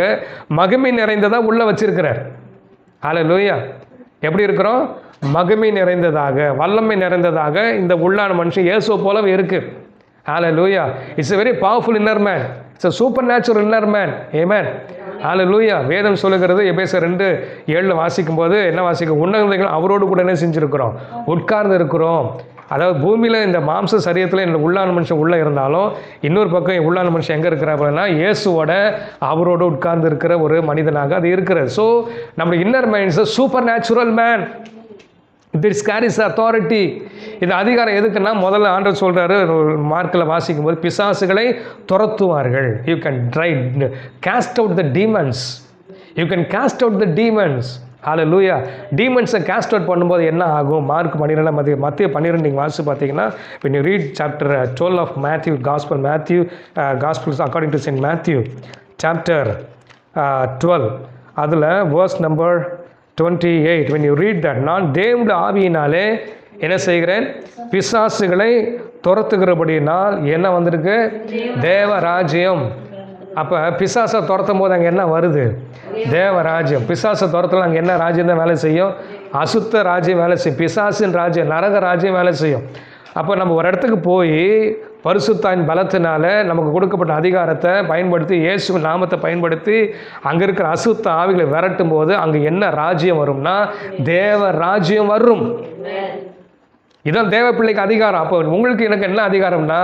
S1: மகிமை நிறைந்ததாக உள்ளே வச்சிருக்கிறார். ஹல்லேலூயா. எப்படி இருக்கிறோம்? மகிமை நிறைந்ததாக, வல்லமை நிறைந்ததாக இந்த உள்ளான மனுஷன் இயேசுவை போலவே இருக்குது. Hallelujah. It's a very powerful inner man. It's a supernatural inner man. Amen. Hallelujah. வேதம் சொல்லுகிறது எபேசியர் 2:7 வாசிக்கும் போது என்ன வாசிக்கும்? உன்னதங்கள் அவரோடு கூட என்ன செஞ்சுருக்கிறோம்? உட்கார்ந்து இருக்கிறோம். அதாவது பூமியில் இந்த மாம்ச சரீரத்தில் இந்த உள்ளான மனுஷன் உள்ளே இருந்தாலும் இன்னொரு பக்கம் உள்ளான மனுஷன் எங்கே இருக்கிறாருன்னா இயேசுவோட அவரோடு உட்கார்ந்து இருக்கிற ஒரு மனிதனாக அது இருக்கிறது. ஸோ நம்ம inner minds super natural man. This carries authority. இந்த அதிகாரம் எதுக்குன்னா முதல்ல ஆண்டவர் சொல்கிறாரு மார்க்கில் வாசிக்கும் போது பிசாசுகளை துரத்துவார்கள். You can cast out the demons. You can cast out the demons. Hallelujah. டீமன்ஸை கேஸ்ட் அவுட் பண்ணும்போது என்ன ஆகும்? மார்க் 12 மத்திய 12 நீங்கள் வாசித்து பார்த்தீங்கன்னா when you read chapter 12 of Matthew Gospel according to Saint Matthew chapter 12 அதில் verse number 28 when you read that, நான் தேவனுடைய ஆவியினாலே என்ன செய்கிறேன்? பிசாசுகளை துரத்துகிறபடினால் என்ன வந்திருக்கு? தேவராஜ்யம். அப்போ பிசாசை துரத்தும் போது அங்கே என்ன வருது? தேவராஜ்யம். பிசாசை துரத்தலாம் அங்கே என்ன ராஜ்யம் தான் வேலை செய்யும்? அசுத்த ராஜ்யம் வேலை செய்யும். பிசாசின் ராஜ்யம், நரக ராஜ்யம் வேலை செய்யும். அப்போ நம்ம ஒரு இடத்துக்கு போய் பரிசுத்தாவின் பலத்தினால நமக்கு கொடுக்கப்பட்ட அதிகாரத்தை பயன்படுத்தி, இயேசு நாமத்தை பயன்படுத்தி அங்கே இருக்கிற அசுத்த ஆவிகளை விரட்டும் போது அங்கே என்ன ராஜ்யம் வரும்னா தேவ ராஜ்யம் வரும். இதான் தேவ பிள்ளைக்கு அதிகாரம். அப்போ உங்களுக்கு எனக்கு என்ன அதிகாரம்னா,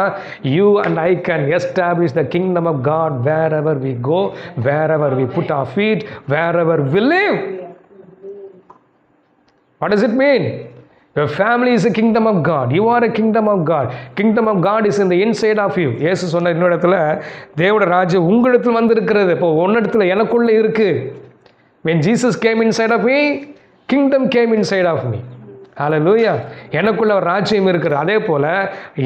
S1: you and I can establish the kingdom of God wherever we go, wherever we put our feet, wherever we live. What does it mean? Your family is a kingdom of God. You are a kingdom of God. Kingdom of God is in the inside of you. இயேசு சொன்ன இன்னொரு இடத்துல தேவனுடைய ராஜ்யம் உங்களிடத்தில் வந்து இருக்கிறது. இப்போ ஒன்னிடத்தில் எனக்குள்ளே இருக்கு. When Jesus came inside of me, kingdom came inside of me. ஹல்லேலூயா. எனக்குள்ள ஒரு ராஜ்யம் இருக்குது. அதே போல்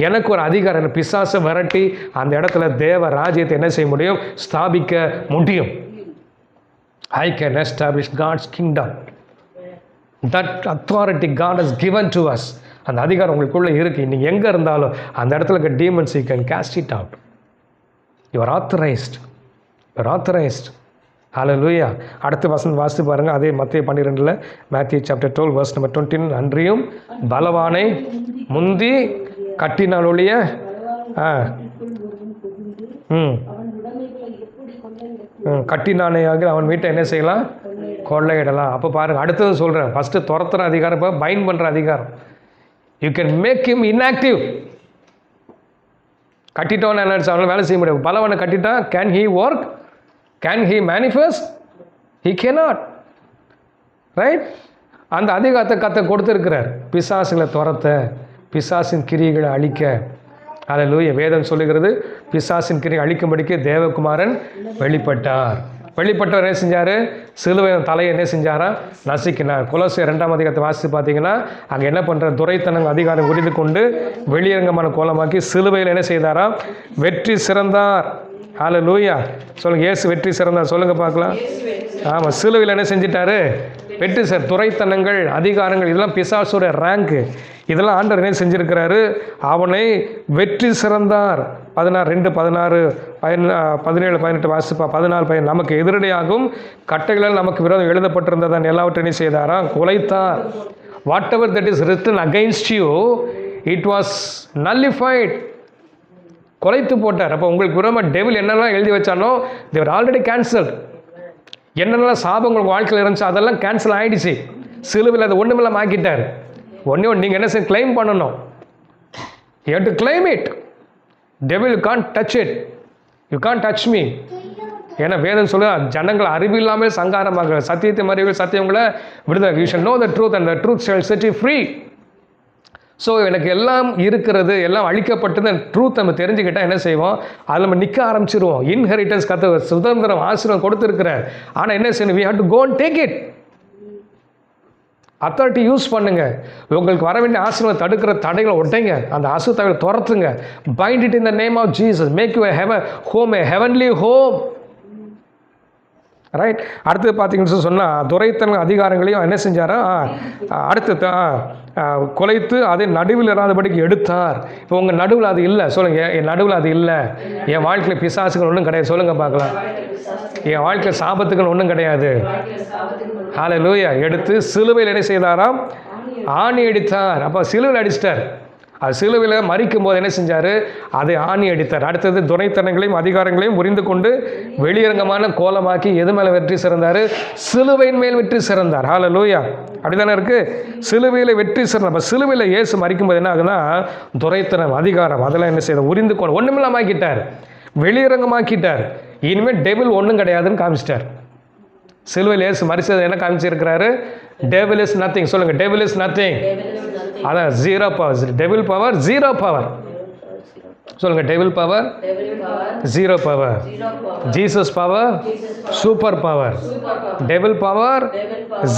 S1: எனக்கு ஒரு அதிகாரம், பிசாசை விரட்டி அந்த இடத்துல தேவ ராஜ்யத்தை என்ன செய்ய முடியும்? ஸ்தாபிக்க முடியும். I can establish God's kingdom. That authority God has given to us. அந்த அதிகாரம் உங்களுக்குள்ளே இருக்குது. நீங்கள் எங்கே இருந்தாலும் அந்த இடத்துல இருக்க demons you can cast it out. You are authorized. You are authorized. ஹல்லேலூயா. அடுத்த வசனம் வாசித்து பாருங்கள். அதே மத்தேயு 12 Matthew chapter 12 verse number 20. அன்றியும் பலவானை முந்தி கட்டினாலொழிய கட்டினானையாக அவன் வீட்டை என்ன செய்யலாம்? கொள்ளையிடலாம். அப்போ பாருங்கள், அடுத்தது சொல்கிறேன். ஃபஸ்ட்டு துரத்துற அதிகாரம், இப்போ பைண்ட் பண்ணுற அதிகாரம். You can make him inactive. கட்டிட்டோன்னு என்ன அவனால் வேலை செய்ய முடியாது. பலவனை கட்டிட்டா can he work? Can he manifest? He cannot. Right? அந்த அதிகாரத்தை கத்த கொடுத்துருக்கிறார். பிசாசுகளை துரத்த, பிசாசின் கிரியைகளை அழிக்க. ஹல்லேலூயா. வேதம் சொல்லுகிறது, பிசாசின் கிரியை அழிக்கும்படிக்கு தேவகுமாரன் வெளிப்பட்டார். வெளிப்பட்டவர் என்ன செஞ்சார்? சிலுவை தலையை என்ன செஞ்சாரா? நசுக்கினார். கொலோசியர் 2ஆம் அதிகாரத்தை வாசித்து பார்த்தீங்கன்னா அங்கே என்ன பண்ணுற? துரைத்தனங்க அதிகாரம் உரிந்து கொண்டு வெளியரங்கமான கோலமாக்கி சிலுவையில் என்ன செய்தாரா? வெற்றி சிறந்தார். ஹல்லேலூயா. சொல்லுங்கள், இயேசு வெற்றி சிறந்தார். சொல்லுங்கள் பார்க்கலாம். ஆமாம், சிலுவையில் என்ன செஞ்சிட்டாரு? வெற்றி சார். துரைத்தனங்கள், அதிகாரங்கள், இதெல்லாம் பிசாசுடைய ரேங்க்கு. இதெல்லாம் ஆண்டவர் என்ன செஞ்சுருக்கிறாரு? அவனை வெற்றி சிறந்தார். 16, 16, 17, 18 வாசிப்பா. 14 நமக்கு எதிரடையாகும் கட்டைகளால் நமக்கு விரோதம் எழுதப்பட்டிருந்ததான் எல்லாவற்றையும் என்ன செய்தாரா? குலைத்தார். Whatever that is written against you, it was nullified. குலைத்து போட்டார். அப்போ உங்களுக்கு விரோதமாக டெவில் என்னெல்லாம் எழுதி வச்சானோ தேவர் ஆல்ரெடி கேன்சல். என்னென்னலாம் சாபம் உங்களுக்கு வாழ்க்கையில் இருந்துச்சு அதெல்லாம் கேன்சல் ஆகிடுச்சு. சிலுவையில் அதை ஒன்றுமெல்லாம் ஆக்கிட்டார். ஒன்று நீங்கள் என்ன செய்ய? கிளைம் பண்ணணும். You have to claim it. Devil you can't touch it. You can't touch me. ஏன்னா வேதம் சொல்ல ஜனங்கள் அறிவில்லாமல் சங்காரமாக சத்தியத்தை மறியல் சத்தியங்களை விடுதலை. You shall no the truth and the truth shall set you free. So எனக்கு எல்லாம் இருக்கிறது, எல்லாம் அழிக்கப்பட்டது, ட்ரூத் நம்ம தெரிஞ்சுக்கிட்டால் என்ன செய்வோம்? அதில் நம்ம நிற்க ஆரம்பிச்சிருவோம். இன்ஹெரிட்டன்ஸ் சுதந்திரம் ஆசீர்வாதம் கொடுத்துருக்கிறார். ஆனால் என்ன செய்யணும்? we have to go and take it. Authority use பண்ணுங்க. உங்களுக்கு வர வேண்டிய ஆசீர்வாதம் தடுக்கிற தடைகளை உடைங்க. அந்த அசுத்தங்களை துரத்துங்க. Bind it in the name of Jesus. Make you home, a heavenly home. Right? அடுத்து பார்த்தீங்கன்னு சொன்னால் துரைத்தன அதிகாரங்களையும் என்ன செஞ்சாரா? அடுத்து குலைத்து அதை நடுவில் இராதபடிக்கு எடுத்தார். இப்போ உங்கள் நடுவில் அது இல்லை. சொல்லுங்கள், என் நடுவில் அது இல்லை. என் வாழ்க்கையில் பிசாசுகள் ஒன்றும் கிடையாது. சொல்லுங்கள் பார்க்கலாம். என் வாழ்க்கை சாபத்துகள் ஒன்றும் கிடையாது. ஹல்லேலூயா. எடுத்து சிலுவையில் என்ன செய்தாராம்? ஆணி அடித்தார். அப்போ சிலுவையில் அடிச்சிட்டார். அது சிலுவையில் மறிக்கும் போது என்ன செஞ்சார்? அதை ஆணி அடித்தார். அடுத்தது துணைத்தனங்களையும் அதிகாரங்களையும் புரிந்து கொண்டு வெளியரங்கமான கோலமாக்கி எது மேலே வெற்றி சிறந்தார்? சிலுவையின் மேல் வெற்றி சிறந்தார். ஹல்லேலூயா. அப்படி தானே இருக்குது? சிலுவையில் வெற்றி சிறந்தார். அப்போ சிலுவையில் இயேசு மறிக்கும் போது என்ன ஆகுதுன்னா துரைத்தனம், அதிகாரம் அதெல்லாம் என்ன செய்தார்? உரிந்து கொண்டு ஒன்றுமில்லாமாக்கிட்டார், வெளியரங்கமாக்கிட்டார். இனிமேல் டெவில் ஒன்றும் கிடையாதுன்னு காமிச்சிட்டார். சிலுவையில் இயேசு மறிச்சது என்ன காமிச்சிருக்கிறாரு? Devil is nothing. சொல்லுங்கள், டெவில் இஸ் நத்திங். அதான் zero power. Devil power zero power. சொல்லுங்கள், devil power zero power. Jesus power super power. Devil power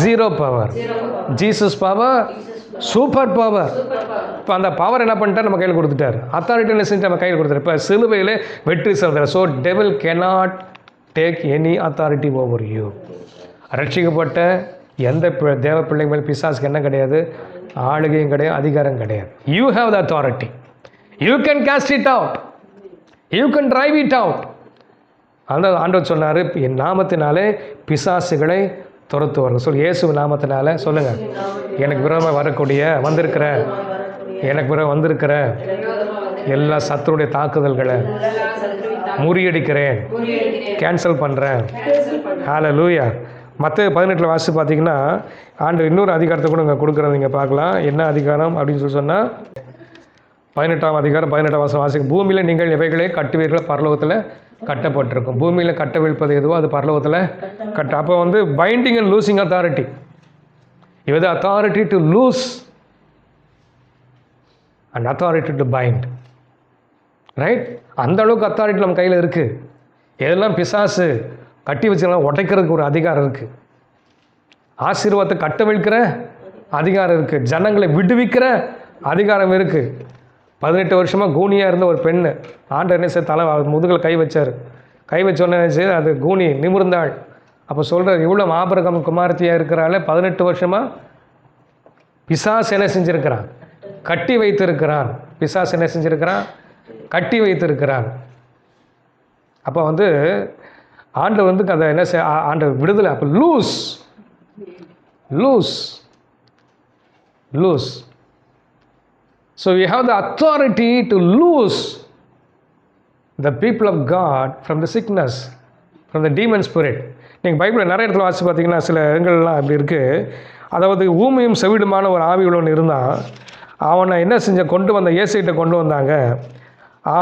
S1: zero power. Jesus power super power. இப்போ அந்த பவர் என்ன பண்ணிட்டார்? நம்ம கையில் கொடுத்துட்டார். அத்தாரிட்டி என்ன செஞ்சு நம்ம கையில் கொடுத்துட்டார். இப்போ சிலுவையில் வெற்றி சிறந்தார். So devil cannot take any authority over you. ரட்சிக்கப்பட்ட எந்த தேவ பிள்ளை மேல் பிசாசுக்கு என்ன கிடையாது? ஆளுகையும் கிடையாது, அதிகாரம் கிடையாது. You have the authority. You can cost it out. You can drive it out. அந்த ஆண்டவர் சொன்னார், என் நாமத்தினாலே பிசாசுகளை துரத்துவார்கள். சொல்லி இயேசு நாமத்தினால சொல்லுங்கள். எனக்கு விரோதமாக வரக்கூடிய வந்திருக்கிற, எனக்கு விரோதம் வந்திருக்கிற எல்லா சத்துருடைய தாக்குதல்களை முறியடிக்கிறேன், கேன்சல் பண்ணுறேன். ஹல்லேலூயா. மற்ற 18 வாசி பார்த்தீங்கன்னா ஆண்டு இன்னொரு அதிகாரத்தை கூட இங்கே கொடுக்குறது நீங்கள் பார்க்கலாம். என்ன அதிகாரம் அப்படின்னு சொன்னால் 18ஆம் அதிகாரம் 18ஆம் வசனம் வாசிக்கும். பூமியில் நீங்கள் எவைகளே கட்டுவீர்கள் பரலோகத்தில் கட்டப்பட்டிருக்கும். பூமியில் கட்டவிழ்ப்பது எதுவோ அது பரலோகத்தில் அப்போ வந்து binding and losing authority. You have the authority to loose and authority to bind. Right? அந்த அளவுக்கு அத்தாரிட்டி நம்ம கையில் இருக்குது. எதெல்லாம் பிசாசு கட்டி வச்சுக்கலாம் உடைக்கிறதுக்கு ஒரு அதிகாரம் இருக்குது. ஆசீர்வாதத்தை கட்டவிழ்க்கிற அதிகாரம் இருக்குது. ஜனங்களை விடுவிக்கிற அதிகாரம் இருக்குது. 18 வருஷமாக கூனியாக இருந்த ஒரு பெண்ணு ஆண்டவர் என்ன செய்ய தலை முதுகில் கை வச்சார். கை வச்சோன்னே செய்ய அது கூனி நிமிர்ந்தாள். அப்போ சொல்கிறார், இவ்வளோ ஆபிரகாம் குமாரத்தியாக இருக்கிறாள், 18 வருஷமாக பிசாசு என்ன செஞ்சுருக்கிறான்? கட்டி வைத்திருக்கிறான். பிசாசு என்ன செஞ்சுருக்கிறான்? கட்டி வைத்திருக்கிறான். அப்போ வந்து ஆண்டவர் வந்து அதை என்ன செய்ய ஆண்டவர் விடுதலை. அப்போ loose loose loose. So we have the authority to loose the people of God from the sickness, from the demon spirit. நீங்கள் பைபிளில் நிறைய இடத்துல வாசி பார்த்தீங்கன்னா சில இடங்கள்லாம் அப்படி இருக்குது. அதாவது ஊமையும் செவிடுமான ஒரு ஆவிகள் ஒன்று இருந்தான். அவனை என்ன செஞ்ச கொண்டு வந்த இயேசுகிட்ட கொண்டு வந்தாங்க.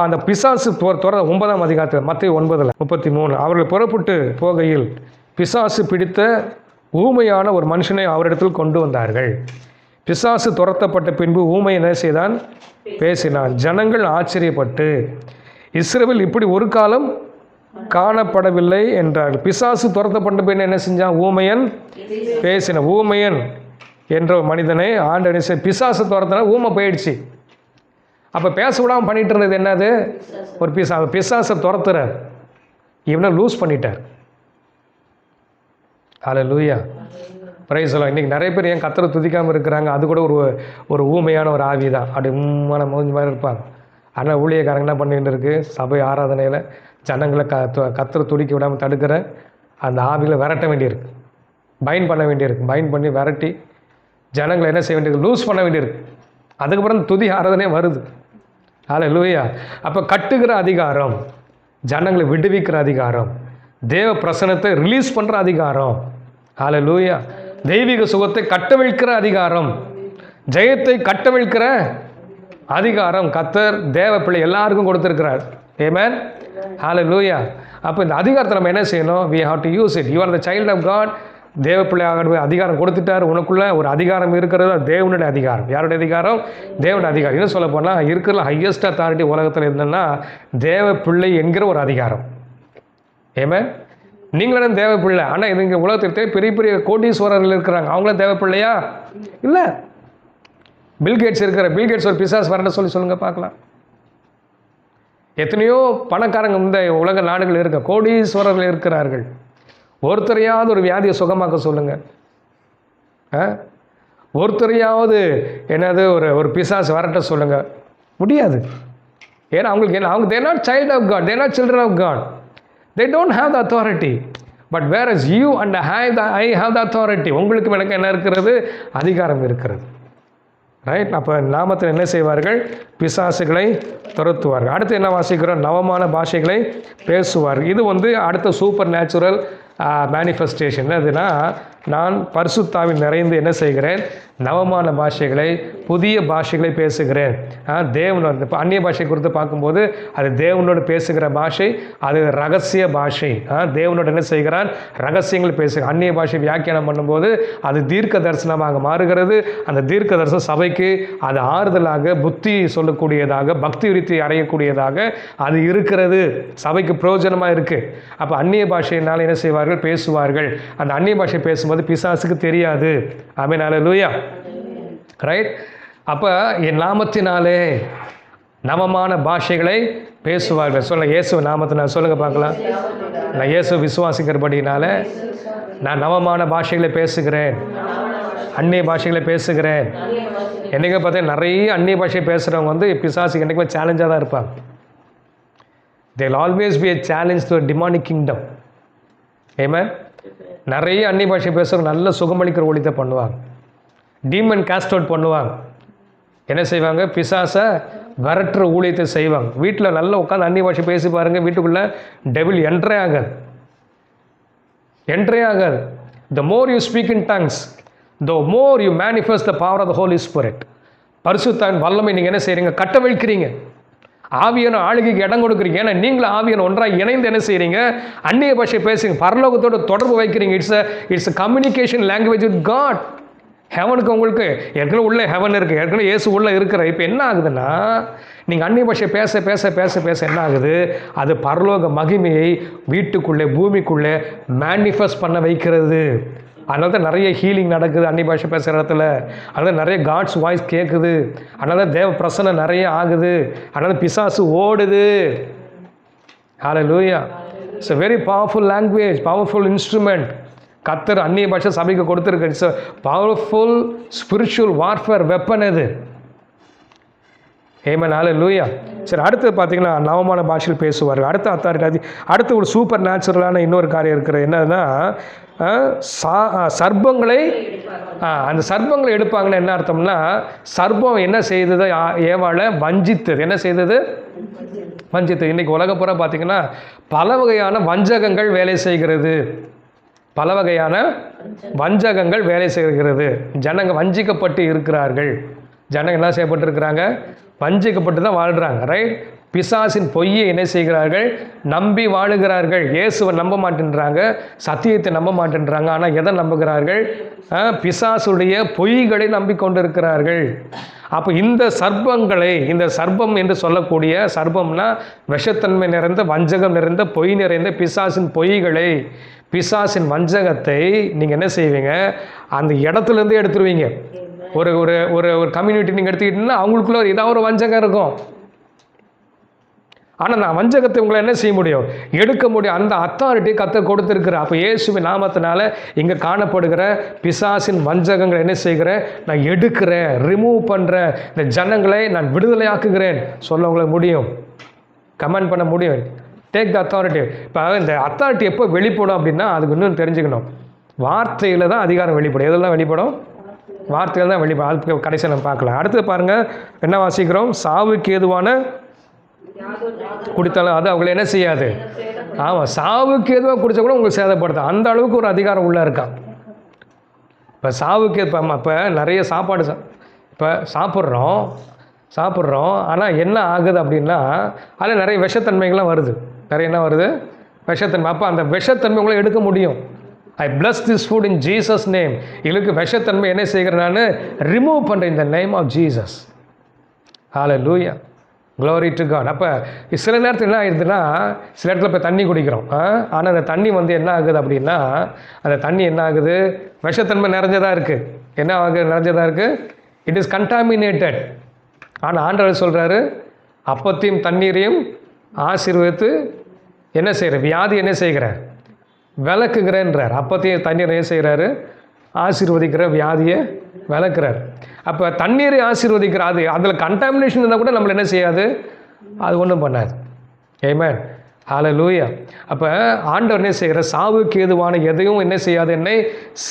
S1: அந்த பிசாசு 9ஆம் அதிகாரத்தில் மத்தேயு 9:33 அவர்கள் புறப்பட்டு போகையில் பிசாசு பிடித்த ஊமையான ஒரு மனுஷனை அவரிடத்தில் கொண்டு வந்தார்கள். பிசாசு துரத்தப்பட்ட பின்பு ஊமை என்ன செய்தான்? பேசினான். ஜனங்கள் ஆச்சரியப்பட்டு இஸ்ரவேல் இப்படி ஒரு காலம் காணப்படவில்லை என்றார்கள். பிசாசு துரத்தப்பட்ட பின் என்ன செஞ்சான்? ஊமையன் பேசின. ஊமையன் என்ற மனிதனை ஆண்டவர் பிசாசு துரத்தினா ஊமை போயிடுச்சு. அப்போ பேச விடாமல் பண்ணிட்டு இருந்தது என்னது? ஒரு பிசாசை துரத்துறார். இவனை லூஸ் பண்ணிட்டார். ஹல்லேலூயா. பிரைஸ் எல்லாம். இன்றைக்கி நிறைய பேர் ஏன் கர்த்தரை துதிக்காமல் இருக்கிறாங்க? அது கூட ஒரு ஊமையான ஒரு ஆவி தான். அப்படி உண்மையான மூஞ்சி மாதிரி இருப்பாங்க. ஆனால் ஊழியக்காரங்க என்ன பண்ணிட்டு இருக்கு? சபை ஆராதனையில் ஜனங்களை கர்த்தரை துடிக்க விடாமல் தடுக்கிற அந்த ஆவியில் விரட்ட வேண்டியிருக்கு, பைண்ட் பண்ண வேண்டியிருக்கு. பைண்ட் பண்ணி விரட்டி ஜனங்களை என்ன செய்ய வேண்டியிருக்கு? லூஸ் பண்ண வேண்டியிருக்கு. அதுக்கப்புறம் துதி ஆராதனை வருது. ஹல்லேலூயா. அப்போ கட்டுகிற அதிகாரம், ஜனங்களை விடுவிக்கிற அதிகாரம், தேவ பிரசன்னத்தை ரிலீஸ் பண்ணுற அதிகாரம். ஹல்லேலூயா. தெய்வீக சுகத்தை கட்டவிழ்க்கிற அதிகாரம், ஜெயத்தை கட்டவிழ்க்கிற அதிகாரம் கர்த்தர் தேவ பிள்ளை எல்லாருக்கும் கொடுத்துருக்கிறார். ஆமென். ஹல்லேலூயா. அப்போ இந்த அதிகாரத்தை நம்ம என்ன செய்யணும்? we have to use it. you are the child of God. தேவ பிள்ளையாக அதிகாரம் கொடுத்துட்டார். உனக்குள்ள ஒரு அதிகாரம் இருக்கிறது. தேவனுடைய அதிகாரம். யாருடைய அதிகாரம்? தேவனுடைய அதிகாரம். இன்னும் சொல்ல போனால் இருக்கிற ஹையஸ்ட் அத்தாரிட்டி உலகத்தில் என்னன்னா தேவ பிள்ளை என்கிற ஒரு அதிகாரம். ஆமென். நீங்களும் தேவ பிள்ளை. ஆனால் இது இங்கே உலகத்தில் பெரிய பெரிய கோடீஸ்வரர்கள் இருக்கிறாங்க. அவங்களும் தேவ பிள்ளையா? இல்லை. பில்கேட்ஸ் இருக்கிற பில்கேட்ஸ் ஒரு பிசாஸ் வரேன்னு சொல்லுங்க பார்க்கலாம். எத்தனையோ பணக்காரங்க இந்த உலக நாடுகள் இருக்க கோடீஸ்வரர்கள் இருக்கிறார்கள். ஒருத்தரையாவது ஒரு வியாதியை சுகமாக்க சொல்லுங்க. ஒருத்தரையாவது என்னது ஒரு பிசாஸ் வரட்ட சொல்லுங்க. முடியாது. ஏன்னா அவங்களுக்கு என்ன? அவங்க they're not child of God, they're not children of God. They don't have the authority. But whereas you and I have the authority. உங்களுக்கு எனக்கு என்ன இருக்கிறது? அதிகாரம் இருக்கிறது. ரைட்? அப்போ நாமத்தில் என்ன செய்வார்கள்? பிசாசுகளை துரத்துவார்கள். அடுத்து என்ன வாசிக்கிறோம்? நவமான பாஷைகளை பேசுவார்கள். இது வந்து அடுத்த சூப்பர் நேச்சுரல் மேனிஃபெஸ்டேஷன். என்னதுன்னா நான் பரிசுத்தாவில் நிறைந்து என்ன செய்கிறேன்? நவமான பாஷைகளை, புதிய பாஷைகளை பேசுகிறேன். தேவனோட இப்போ அந்நிய பாஷை குறித்து பார்க்கும்போது அது தேவனோடு பேசுகிற பாஷை, அது ரகசிய பாஷை. தேவனோட என்ன செய்கிறான்? ரகசியங்கள் பேசுகிற. அந்நிய பாஷை வியாக்கியானம் பண்ணும்போது அது தீர்க்க தரிசனமாக மாறுகிறது. அந்த தீர்க்க தரிசனம் சபைக்கு அது ஆறுதலாக, புத்தி சொல்லக்கூடியதாக, பக்தி விருத்தி அடையக்கூடியதாக அது இருக்கிறது. சபைக்கு பிரயோஜனமாக இருக்குது. அப்போ அந்நிய பாஷையினால் என்ன செய்வார்கள்? பேசுவார்கள். அந்த அந்நிய பாஷை பேசும்போது பிசாசுக்கு தெரியாது. ஆமென். ஹல்லேலூயா. ரைட்? அப்போ என் நாமத்தினாலே நவமான பாஷைகளை பேசுவார்கள். சொல்ல இயேசு நாமத்தினால் சொல்லுங்க பார்க்கலாம். நான் இயேசு விசுவாசிக்கிறபடினால நான் நவமான பாஷைகளை பேசுகிறேன், அந்நிய பாஷைகளை பேசுகிறேன். என்றைக்கு பார்த்தா நிறைய அந்நிய பாஷை பேசுகிறவங்க வந்து பிசாசுக்கு என்றைக்குமே சேலஞ்சாக தான் இருப்பாங்க. There will always be a challenge to a demonic kingdom. Amen. நிறைய அந்நிய பாஷை பேசுகிற நல்ல சுகமளிக்கிற ஒளித்தை பண்ணுவாங்க. டீமன் காஸ்ட் அவுட் பண்ணுவாங்க. என்ன செய்வாங்க? பிசாசை விரட்டுற ஊழியத்தை செய்வாங்க. வீட்டில் நல்லா உட்காந்து அந்நிய பாஷை பேசி பாருங்கள், வீட்டுக்குள்ளே டெவில் என்ட்ரே ஆகாது. The more you speak in tongues, the more you manifest the power of the Holy Spirit. பரிசுத்தாவின் வல்லமை நீங்கள் என்ன செய்கிறீங்க? கட்டவிழ்க்கிறீங்க. ஆவியான ஆளுகைக்கு இடம் கொடுக்குறீங்க. ஏன்னா நீங்களும் ஆவியான ஒன்றாக இணைந்து என்ன செய்கிறீங்க? அந்நிய பாஷை பேசுங்க, பரலோகத்தோடு தொடர்பு வைக்கிறீங்க. It's a communication language with God. ஹெவனுக்கு உங்களுக்கு ஏற்கனவே உள்ள ஹெவன் இருக்குது, ஏற்கனவே இயேசு உள்ளே இருக்கிற. இப்போ என்ன ஆகுதுன்னா, நீங்கள் அந்நிய பாஷை பேச பேச பேச பேச என்ன ஆகுது? அது பரலோக மகிமையை வீட்டுக்குள்ளே பூமிக்குள்ளே மேனிஃபெஸ்ட் பண்ண வைக்கிறது. அதனால தான் நிறைய ஹீலிங் நடக்குது அந்நிய பாஷை பேசுகிற இடத்துல. அதனால நிறைய காட்ஸ் வாய்ஸ் கேட்குது. அதனால தான் தேவ பிரசன்னம் நிறைய ஆகுது. அதனால பிசாசு ஓடுது. Hallelujah. It's a very powerful language, powerful instrument. கர்த்தர் அந்நிய பாஷை சபைக்கு கொடுத்துருக்கு. It's a powerful spiritual warfare weapon அது. ஆமென். ஹல்லேலூயா. சரி, அடுத்து பார்த்தீங்கன்னா நவமான பாஷையில் பேசுவார். அடுத்த அத்தாரிட்டி, அடுத்து ஒரு சூப்பர் நேச்சுரலான இன்னொரு காரியம் இருக்கிறது. என்னன்னா, சர்ப்பங்களை அந்த சர்ப்பங்களை எடுப்பாங்கன்னு என்ன அர்த்தம்னா, சர்ப்பம் என்ன செய்தது? ஏவாளை வஞ்சித்தது. என்ன செய்தது? வஞ்சித்தது. இன்றைக்கி உலகப்புற பார்த்தீங்கன்னா பல வகையான வஞ்சகங்கள் வேலை செய்கிறது. பல வகையான வஞ்சகங்கள் வேலை செய்கிறது. ஜனங்க வஞ்சிக்கப்பட்டு இருக்கிறார்கள். ஜனங்க என்ன செய்யப்பட்டிருக்கிறாங்க? வஞ்சிக்கப்பட்டு தான் வாழ்கிறாங்க. ரைட்? பிசாசின் பொய்யை என்ன செய்கிறார்கள்? நம்பி வாழுகிறார்கள். இயேசுவை நம்ப மாட்டேன்றாங்க, சத்தியத்தை நம்ப மாட்டேன்றாங்க. ஆனால் எதை நம்புகிறார்கள்? பிசாசுடைய பொய்களை நம்பிக்கொண்டிருக்கிறார்கள். அப்போ இந்த சர்ப்பங்களை, இந்த சர்ப்பம் என்று சொல்லக்கூடிய சர்ப்பம்னா விஷத்தன்மை நிறைந்த, வஞ்சகம் நிறைந்த, பொய் நிறைந்த பிசாசின் பொய்களை, பிசாசின் வஞ்சகத்தை நீங்கள் என்ன செய்வீங்க? அந்த இடத்துலேருந்தே எடுத்துருவீங்க. ஒரு ஒரு ஒரு ஒரு கம்யூனிட்டி நீங்கள் எடுத்துக்கிட்டீங்கன்னா அவங்களுக்குள்ள ஏதாவது ஒரு வஞ்சகம் இருக்கும். ஆனால் நான் வஞ்சகத்தை உங்களை என்ன செய்ய முடியும்? எடுக்க முடியும். அந்த அத்தாரிட்டி கர்த்தர் கொடுத்துருக்குற. அப்போ இயேசுவின் நாமத்தினால இங்கே காணப்படுகிற பிசாசின் வஞ்சகங்களை என்ன செய்கிறேன்? நான் எடுக்கிறேன், ரிமூவ் பண்ணுறேன். இந்த ஜனங்களை நான் விடுதலையாக்குகிறேன் சொல்ல உங்களுக்கு முடியும், கமெண்ட் பண்ண முடியும். Take the authority. இப்போ இந்த அத்தாரிட்டி எப்போ வெளிப்படும் அப்படின்னா, அதுக்கு இன்னும் தெரிஞ்சுக்கணும். வார்த்தையில் தான் அதிகாரம் வெளிப்படும். எதெல்லாம் வெளிப்படும்? வார்த்தையில் தான் வெளிப்படும். அதுக்கு கடைசியாக நம்ம பார்க்கலாம். அடுத்து பாருங்கள், என்ன வாசிக்கிறோம்? சாவுக்கு ஏதுவான குடித்தாலும் அது அவங்களை என்ன செய்யாது. ஆமாம், சாவுக்கு எதுவாக குடித்தா கூட உங்களுக்கு சேதப்படுத்தும். அந்த அளவுக்கு ஒரு அதிகாரம் உள்ளே இருக்கான். இப்போ சாவுக்கு இப்போ நிறைய சாப்பாடு இப்போ சாப்பிட்றோம். ஆனால் என்ன ஆகுது அப்படின்னா, அதில் நிறைய விஷத்தன்மைகள்லாம் வருது. நிறைய என்ன வருது? விஷத்தன்மை. அப்போ அந்த விஷத்தன்மை உங்களை எடுக்க முடியும். I bless this food in Jesus name. இதுக்கு விஷத்தன்மை என்ன செய்கிறேன்? நான் ரிமூவ் பண்ணுறேன் இந்த name of Jesus. Hallelujah. Glory to God. அப்போ சில நேரத்தில் என்ன ஆகிடுதுன்னா, சில இடத்துல இப்போ தண்ணி குடிக்கிறோம். ஆனால் அந்த தண்ணி என்ன ஆகுது அப்படின்னா, அந்த தண்ணி என்ன ஆகுது? விஷத்தன்மை நிறைஞ்சதாக இருக்குது. என்ன ஆகுது? நிறைஞ்சதாக இருக்குது. It is contaminated. ஆனால் ஆண்டவர் சொல்கிறாரு, அப்பத்தையும் தண்ணீரையும் ஆசீர்வதித்து என்ன செய்கிற? வியாதி என்ன செய்கிற? விளக்குகிறேன்றார். அப்பத்தையும் தண்ணீரை என்ன செய்கிறாரு? ஆசீர்வதிக்கிற, வியாதியை விளக்குறார். அப்போ தண்ணீரை ஆசீர்வதிக்கிற, அது அதில் கண்டாமினேஷன் இருந்தால் கூட நம்மளை என்ன செய்யாது? அது ஒன்றும் பண்ணாது. ஆமென். ஹல்லேலூயா. அப்போ ஆண்டவர் என்ன செய்கிற? சாவுக்கு ஏதுவான எதையும் என்ன செய்யாது? என்னை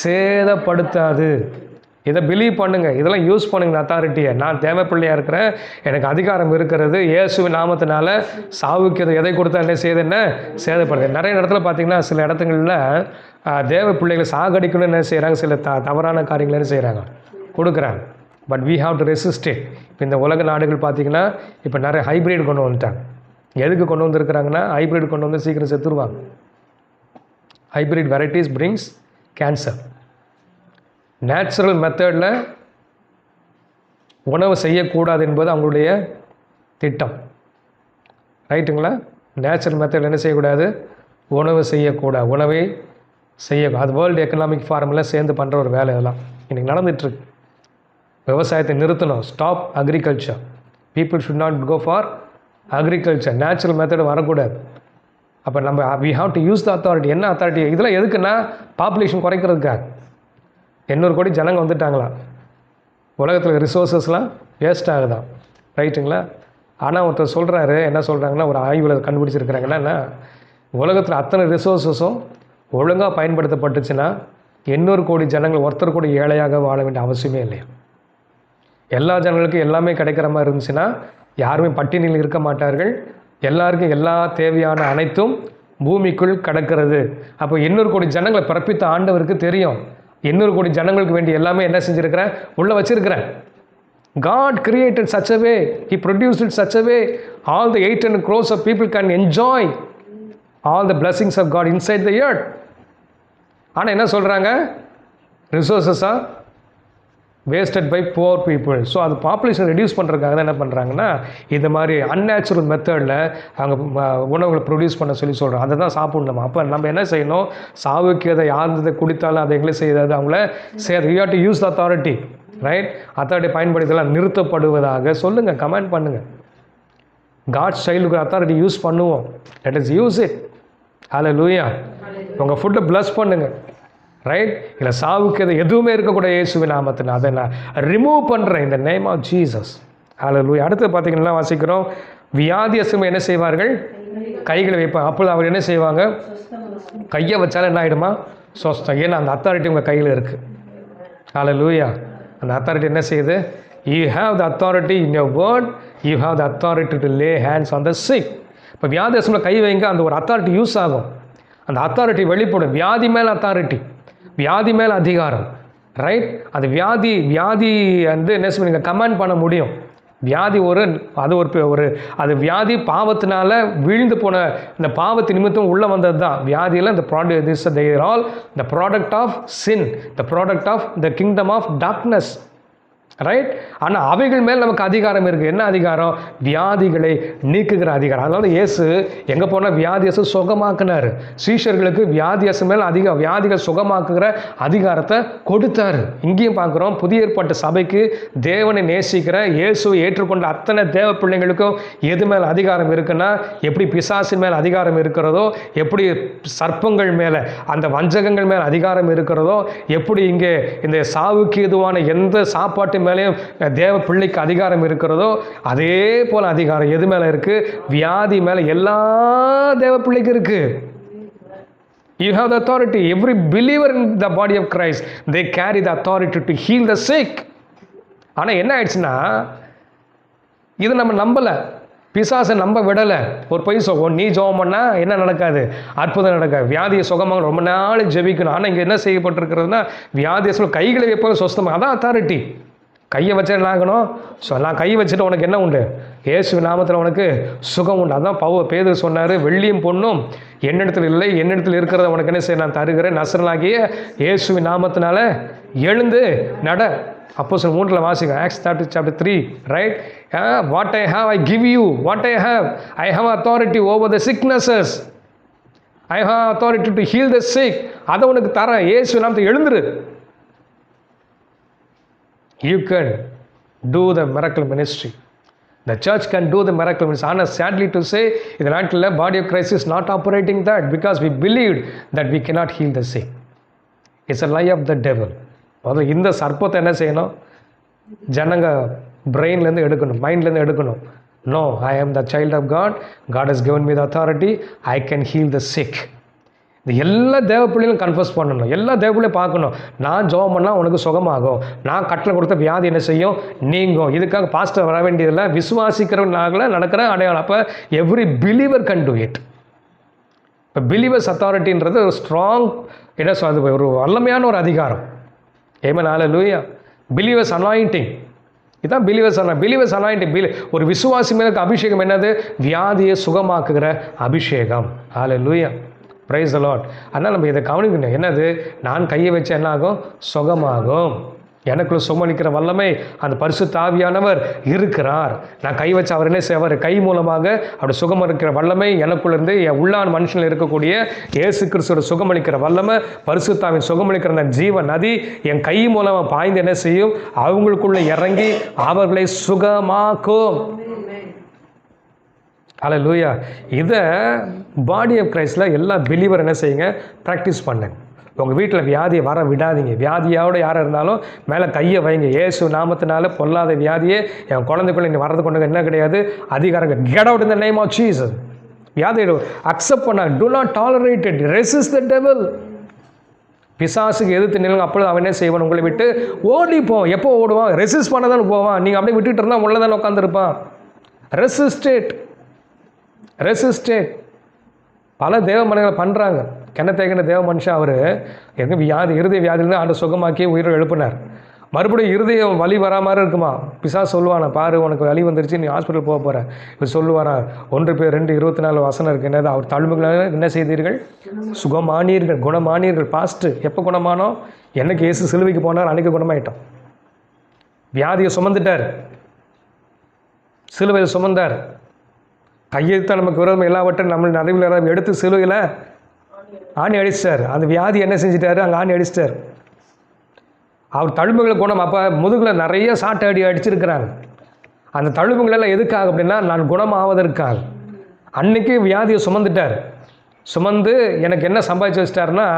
S1: சேதப்படுத்தாது. இதை பிலீவ் பண்ணுங்கள், இதெல்லாம் யூஸ் பண்ணுங்க அத்தாரிட்டியை. நான் தேவைப்பிள்ளையாக இருக்கிறேன், எனக்கு அதிகாரம் இருக்கிறது. இயேசுவின் நாமத்தினால சாவுக்கு எதை கொடுத்தா என்ன செய்யுது? என்ன சேதப்படுது. நிறைய இடத்துல பார்த்தீங்கன்னா, சில இடத்துங்களில் தேவ பிள்ளைகளை சாகடிக்கணும்னு என்ன செய்கிறாங்க? சில தவறான காரியங்கள் என்ன செய்கிறாங்க? கொடுக்குறாங்க. But we have to resist it. இப்போ இந்த உலக நாடுகள் பார்த்திங்கன்னா, இப்போ நிறைய ஹைப்ரிட் கொண்டு வந்துட்டாங்க. எதுக்கு கொண்டு வந்துருக்குறாங்கன்னா, ஹைப்ரிட் கொண்டு வந்து சீக்கிரம் செத்துருவாங்க. Hybrid varieties brings cancer. Natural மெத்தடில் உணவு செய்யக்கூடாது என்பது அவங்களுடைய திட்டம். ரைட்டுங்களா? நேச்சுரல் மெத்தடில் என்ன செய்யக்கூடாது? உணவு செய்யக்கூடாது. உணவை செய்யக்கூடாது. அது வேர்ல்டு எக்கனாமிக் ஃபாரமில் சேர்ந்து பண்ணுற ஒரு வேலை. இதெல்லாம் இன்றைக்கி நடந்துகிட்ருக்கு. விவசாயத்தை நிறுத்தணும். Stop agriculture. People should not go for agriculture. Natural method வரக்கூடாது. அப்போ நம்ம we have to use the authority. என்ன அத்தாரிட்டி? இதெல்லாம் எதுக்குன்னா, பாப்புலேஷன் குறைக்கிறதுக்காக. 800 கோடி ஜனங்க வந்துட்டாங்களாம். உலகத்தில் ரிசோர்ஸஸ்லாம் வேஸ்ட் ஆகுதான். ரைட்டுங்களா? ஆனால் ஒருத்தர் சொல்கிறாரு, என்ன சொல்கிறாங்கன்னா, ஒரு ஆய்வில் கண்டுபிடிச்சிருக்கிறாங்கன்னா, உலகத்தில் அத்தனை ரிசோர்ஸஸும் ஒழுங்காக பயன்படுத்தப்பட்டுச்சுன்னா 800 கோடி ஜனங்கள் ஒருத்தர் கூட ஏழையாக வாழ வேண்டிய அவசியமே இல்லையா. எல்லா ஜனங்களுக்கும் எல்லாமே கிடைக்கிற மாதிரி இருந்துச்சுன்னா யாருமே பட்டினியில் இருக்க மாட்டார்கள். எல்லாருக்கும் எல்லா தேவையான அனைத்தும் பூமிக்குள் கிடக்கிறது. அப்போ 800 கோடி ஜனங்களை பிறப்பித்த ஆண்டவருக்கு தெரியும், 800 கோடி ஜனங்களுக்கு வேண்டிய எல்லாமே என்ன செஞ்சுருக்கிறேன், உள்ளே வச்சிருக்கிறேன். God created such a way, He produced it such a way, all the 800 crores of people can enjoy all the blessings of God inside the earth. ஆனால் என்ன சொல்கிறாங்க, resources are wasted by poor people. So அது population reduce பண்ணுறதுக்காக தான் என்ன பண்ணுறாங்கன்னா இந்த மாதிரி அன்நேச்சுரல் மெத்தடில் அவங்க உணவுகளை ப்ரொடியூஸ் பண்ண சொல்கிறாங்க. அதை தான் சாப்பிடணும். அப்போ நம்ம என்ன செய்யணும், சாவுக்கு அதை யார் குடித்தாலும் அதை எங்களை செய்யாது, அவங்கள you have to use the authority, right? Authority பயன்படுத்தலாம் நிறுத்தப்படுவதாக சொல்லுங்கள், கமெண்ட் பண்ணுங்கள். காட்ஸ் சைல்டுக்கு அத்தாரிட்டி யூஸ் பண்ணுவோம். Let us use it. Hallelujah. உங்கள் ஃபுட்டை ப்ளஸ் பண்ணுங்கள், ரைட்? இல்லை சாவுக்கு அது எதுவுமே இருக்கக்கூடாது இயேசுவின் நாமத்தில் அதை நான் ரிமூவ் பண்ணுறேன் இந்த நேம் ஆஃப் ஜீசஸ். ஹல்லேலூயா. அடுத்து பார்த்தீங்கன்னா வாசிக்கிறோம், வியாதியஸ்தர்கள் என்ன செய்வார்கள், கைகளை வைப்பாங்க. அப்பொழுது அவர் என்ன செய்வாங்க, கையை வச்சாலும் என்ன ஆகிடுமா, சொஸ்தம். ஏன்னா அந்த அத்தாரிட்டி உங்கள் கையில் இருக்குது. ஹல்லேலூயா. அந்த அத்தாரிட்டி என்ன செய்யுது, you have the authority in your word, you have the authority to lay hands on the sick. இப்போ வியாதியஸ்தர்கள் கை வைங்க, அந்த ஒரு அத்தாரிட்டி யூஸ் ஆகும், அந்த அத்தாரிட்டி வெளிப்படும். வியாதி மேலே அத்தாரிட்டி, வியாதி மேலே அதிகாரம், ரைட்? அது வியாதி வந்து என்ன செய்ய கமாண்ட் பண்ண முடியும். வியாதி அது வியாதி பாவத்தினால வீழ்ந்து போன இந்த பாவத்து நிமித்தம் உள்ளே வந்தது தான் வியாதியில். இந்த product they're all the product of sin, the product of the kingdom of darkness, right? ஆனால் அவைகள் மேல் நமக்கு அதிகாரம் இருக்குது. என்ன அதிகாரம், வியாதிகளை நீக்குகிற அதிகாரம். அதனால இயேசு எங்கே போனால் வியாதியசை சுகமாக்குனார். சீஷர்களுக்கு வியாதியசு மேல் வியாதிகள் சுகமாக்குகிற அதிகாரத்தை கொடுத்தார். இங்கேயும் பார்க்குறோம், புதிய ஏற்பாட்டு சபைக்கு தேவனை நேசிக்கிற இயேசுவை ஏற்றுக்கொண்ட அத்தனை தேவ பிள்ளைங்களுக்கும் எது மேல் அதிகாரம் இருக்குன்னா, எப்படி பிசாசின் மேல் அதிகாரம் இருக்கிறதோ, எப்படி சர்ப்பங்கள் மேலே அந்த வஞ்சகங்கள் மேல் அதிகாரம் இருக்கிறதோ, எப்படி இங்கே இந்த சாவுக்கு எதுவான எந்த சாப்பாட்டு மேலேயும் தேவ பிள்ளைக்கு அதிகாரம் இருக்கிறதோ, அதே போல அதிகாரம் எது மேல இருக்கு, வியாதி மேல எல்லா தேவ பிள்ளைக்கு இருக்கு. You have the authority. Every believer in the body of Christ, they carry the authority to heal the sick. ஆனா என்ன ஆயிடுச்சுன்னா, இது நம்ம நம்பல, பிசாசை நம்ப விடலை. ஒரு பொய் சொல்வோம், நீ ஜெபம் பண்ணால் என்ன நடக்காது, அற்புதம் நடக்காது. வியாதியை சுகமாக ரொம்ப நாள் ஜெபிக்கணும். ஆனால் இங்கே என்ன செய்யப்பட்டிருக்கிறதுனா, வியாதியை சொல்ல கைகளை வைப்பது சொஸ்தமாக, அதான் அத்தாரிட்டி. கையை வச்சு என்ன ஆகணும், நான் கையை வச்சுட்டு உனக்கு என்ன உண்டு, இயேசு நாமத்தில் உனக்கு சுகம் உண்டு. அதான் பேதுரு சொன்னார், வெள்ளியும் பொண்ணும் என்னிடத்தில் இல்லை, என்னிடத்தில் இருக்கிறத உனக்கு என்ன செய்ய நான் தருகிறேன், நசரனாகிய இயேசுவின் நாமத்தினால எழுந்து நட. அப்போஸ்தலர் 3 வாசிங்க, Acts chapter 3, right? What I have I give you, what I have authority over the sicknesses, I have authority to heal the sick. அதை உனக்கு தரேன், இயேசு நாமத்தை எழுந்துரு. You can do the miracle ministry. The church can do the miracle ministry. ஆனால் sadly to say, இந்த நாட்டில் body of Christ is not operating that because we believed that we cannot heal the sick. It's a lie of the devil. முதல்ல இந்த சர்ப்பத்தை என்ன செய்யணும், ஜனங்க பிரெயின்லேருந்து எடுக்கணும், மைண்ட்லேருந்து எடுக்கணும். No, I am the child of God. God has given me the authority. I can heal the sick. இந்த எல்லா தேவ பிள்ளைகளும் கன்ஃபர்ஸ் பண்ணணும், எல்லா தேவ பிள்ளையும் பார்க்கணும். நான் ஜெபம் பண்ணால் உனக்கு சுகமாகும், நான் கட்டளை கொடுத்த வியாதி என்ன செய்யும், நீங்கும். இதுக்காக பாஸ்டர் வர வேண்டியதில்லை, விசுவாசிக்கிறவனால நடக்கிற அடையாளம். அப்போ every believer can do it. இப்போ பிலீவர்ஸ் அத்தாரிட்டின்றது ஒரு ஸ்ட்ராங், என்ன சொல்றது, ஒரு வல்லமையான ஒரு அதிகாரம். ஆமென், ஹல்லேலூயா. பிலீவர்ஸ் அனாயிண்டிங், இதுதான் பிலீவர்ஸ் அனாயிண்டிங். ஒரு விசுவாசி மேல அபிஷேகம் என்னது, வியாதியை சுகமாக்குகிற அபிஷேகம். ஹல்லேலூயா, பிரைஸ் தி லார்ட். அதனால் நம்ம இதை கவனிக்கணும். என்னது, நான் கையை வச்சு என்ன ஆகும், சுகமாகும். எனக்குள்ள சுமளிக்கிற வல்லமை அந்த பரிசுத்த ஆவியானவர் இருக்கிறார். நான் கை வச்சு அவர் என்ன செய்வார், கை மூலமாக அப்படி சுகமளிக்கிற வல்லமை எனக்குள்ளேருந்து என் உள்ளான மனுஷனில் இருக்கக்கூடிய இயேசு கிறிஸ்துவோட சுகமளிக்கிற வல்லமை, பரிசுத்தாவின் சுகமளிக்கிற அந்த ஜீவ நதி என் கை மூலமாக பாய்ந்து என்ன செய்யும், அவங்களுக்குள்ளே இறங்கி அவர்களை சுகமாக்கும். ஹல்லேலூயா. இதை பாடி ஆஃப் கிரைஸ்டில் எல்லா பிலீவர் என்ன செய்யுங்க, ப்ராக்டிஸ் பண்ணுங்க. உங்கள் வீட்டில் வியாதியை வர விடாதீங்க. வியாதியோடு யாராக இருந்தாலும் மேலே கையை வைங்க. இயேசு நாமத்தினால பொல்லாத வியாதியே என் குழந்தைக்குள்ள நீ வரது கொண்டு என்ன கிடையாது அதிகாரங்க. Get out in the name of Jesus. வியாதியை அக்செப்ட் பண்ண, do not tolerate it, resist the devil. பிசாசுக்கு எதிர்த்து நிலுங்க. அப்பொழுது அவனே செய்வான், உங்களை விட்டு ஓடிப்போம். எப்போ ஓடுவான், ரெசிஸ்ட் பண்ண தான் போவான். நீங்கள் அப்படியே விட்டுட்டு இருந்தால் உள்ளே தானே உட்காந்துருப்பான். ரெசிஸ்டேட். பல தேவ மனிதர்களை பண்ணுறாங்க. கிணத்தேக்கின தேவ மனுஷன் அவர் இருதய வியாதியிலேருந்து ஆண்டு சுகமாக்கி உயிரை எழுப்பினார். மறுபடியும் இருதயம் வலி வரா மாதிரி இருக்குமா, பிசாசு சொல்லுவானா, பாரு உனக்கு வலி வந்துருச்சு, நீ ஹாஸ்பிட்டல் போக போகிற. இவர் சொல்லுவாரா, 1 Peter 2:24 வசனம் இருக்கு, என்னது, அவர் தழும்புகளால் என்ன செய்தீர்கள், சுகமானீர்கள், குணமானீர்கள். பாஸ்ட்டு எப்போ குணமானோம்? என்னைக்கு இயேசு சிலுவைக்கு போனார் அன்றைக்கி குணமாயிட்டோம். வியாதியை சுமந்துட்டார், சிலுவையில் சுமந்தார். கையெழுத்தான் நமக்கு விரோதம் எல்லாவற்றையும் நம்ம நடுவில் எடுத்து சிலுவையில் ஆணி அடிச்சிட்டார். அந்த வியாதி என்ன செஞ்சிட்டாரு, அங்கே ஆணி அடிச்சிட்டார். அவர் தழும்புகளை குணம். அப்போ முதுகில் நிறைய சாட்டை அடிச்சிருக்கிறாங்க. அந்த தழும்புகளெல்லாம் எதுக்காக அப்படின்னா, நான் குணமாவதற்காக. அன்னைக்கு வியாதியை சுமந்துட்டார். சுமந்து எனக்கு என்ன சம்பாதிச்சு வச்சிட்டாருன்னா,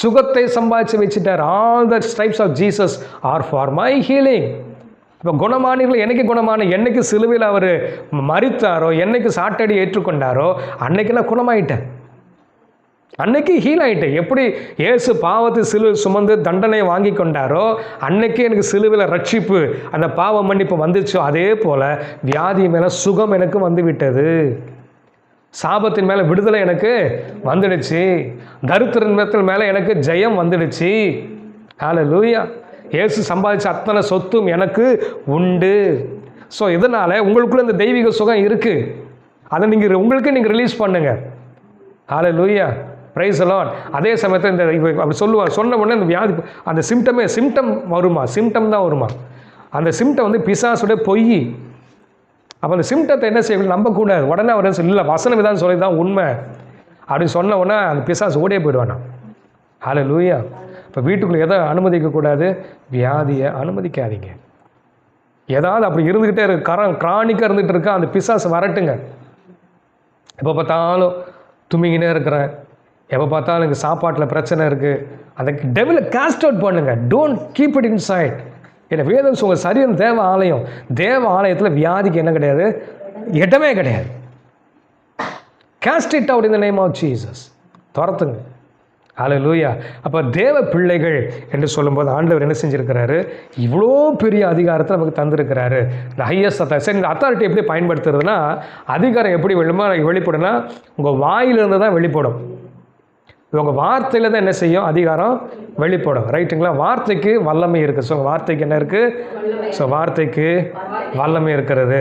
S1: சுகத்தை சம்பாதிச்சு வச்சுட்டார். All the stripes of Jesus are for my healing. இப்போ குணமானீர்கள். என்னைக்கு குணமான, என்னைக்கு சிலுவையில் அவர் மரித்தாரோ, என்னைக்கு சாட்டடி ஏற்றுக்கொண்டாரோ, அன்னைக்கு நான் குணமாயிட்டேன், அன்னைக்கு ஹீல் ஆகிட்டேன். எப்படி இயேசு பாவத்தை சிலுவையில் சுமந்து தண்டனை வாங்கி கொண்டாரோ, அன்னைக்கு எனக்கு சிலுவையில் ரட்சிப்பு, அந்த பாவ மன்னிப்பு வந்துச்சோ, அதே போல் வியாதி மேலே சுகம் எனக்கு வந்து விட்டது. சாபத்தின் மேலே விடுதலை எனக்கு வந்துடுச்சு. தரித்திரத்தின் மேலே எனக்கு ஜெயம் வந்துடுச்சு. ஹல்லேலூயா. இயேசு சம்பாதிச்ச அத்தனை சொத்தும் எனக்கு உண்டு. ஸோ இதனால் உங்களுக்குள்ள இந்த தெய்வீக சுகம் இருக்குது. அதை உங்களுக்கு நீங்கள் ரிலீஸ் பண்ணுங்கள். ஹல்லேலூயா. Praise the Lord. அதே சமயத்தில் இந்த அப்படி சொல்லுவார், சொன்ன உடனே இந்த வியாதி, அந்த சிம்டம் வருமா, சிம்டம் தான் வருமா. அந்த சிம்டம் வந்து பிசாசுடைய பொய். அப்போ அந்த சிம்டத்தை என்ன செய்ய நம்பக்கூடாது. உடனே அவர் இல்லை, வசனம் இதான் சொல்லி தான் உண்மை அப்படின்னு சொன்ன உடனே அந்த பிசாசு ஓடியே போயிடுவானா. ஹல்லேலூயா. இப்போ வீட்டுக்குள்ளே எதை அனுமதிக்கக்கூடாது, வியாதியை அனுமதிக்காதீங்க. ஏதாவது அப்படி இருந்துக்கிட்டே இருக்கு, கிரானிக்காக இருந்துகிட்டு இருக்கா, அந்த பிசாசு வரட்டுங்க. எப்போ பார்த்தாலும் தும்மிக்கினே இருக்கிறேன், எப்போ பார்த்தாலும் எனக்கு சாப்பாட்டில் பிரச்சனை இருக்குது, அந்த டெவிலை காஸ்ட் அவுட் பண்ணுங்கள். Don't keep it inside. ஏன்னா வேதம் உங்கள் சரீரம் தேவ ஆலயம். தேவ ஆலயத்தில் வியாதிக்கு என்ன கிடையாது, இடமே கிடையாது. Cast it out in the name of Jesus. துரத்துங்க. ஹல்லேலூயா. அப்போ தேவ பிள்ளைகள் என்று சொல்லும்போது ஆண்டவர் என்ன செஞ்சுருக்கிறாரு, இவ்வளோ பெரிய அதிகாரத்தை நமக்கு தந்திருக்கிறாரு. இந்த ஹையஸ்ட் அத்தாரிட்டி. சரி, இந்த அத்தாரிட்டி எப்படி பயன்படுத்துறதுன்னா, அதிகாரம் எப்படி வெளிப்படும்னா, உங்கள் வாயிலிருந்து தான் வெளிப்படும். உங்கள் வார்த்தையில் தான் என்ன செய்யும், அதிகாரம் வெளிப்படும். ரைட்டுங்களா. வார்த்தைக்கு வல்லமை இருக்குது. ஸோ வார்த்தைக்கு என்ன இருக்குது, ஸோ வார்த்தைக்கு வல்லமை இருக்கிறது.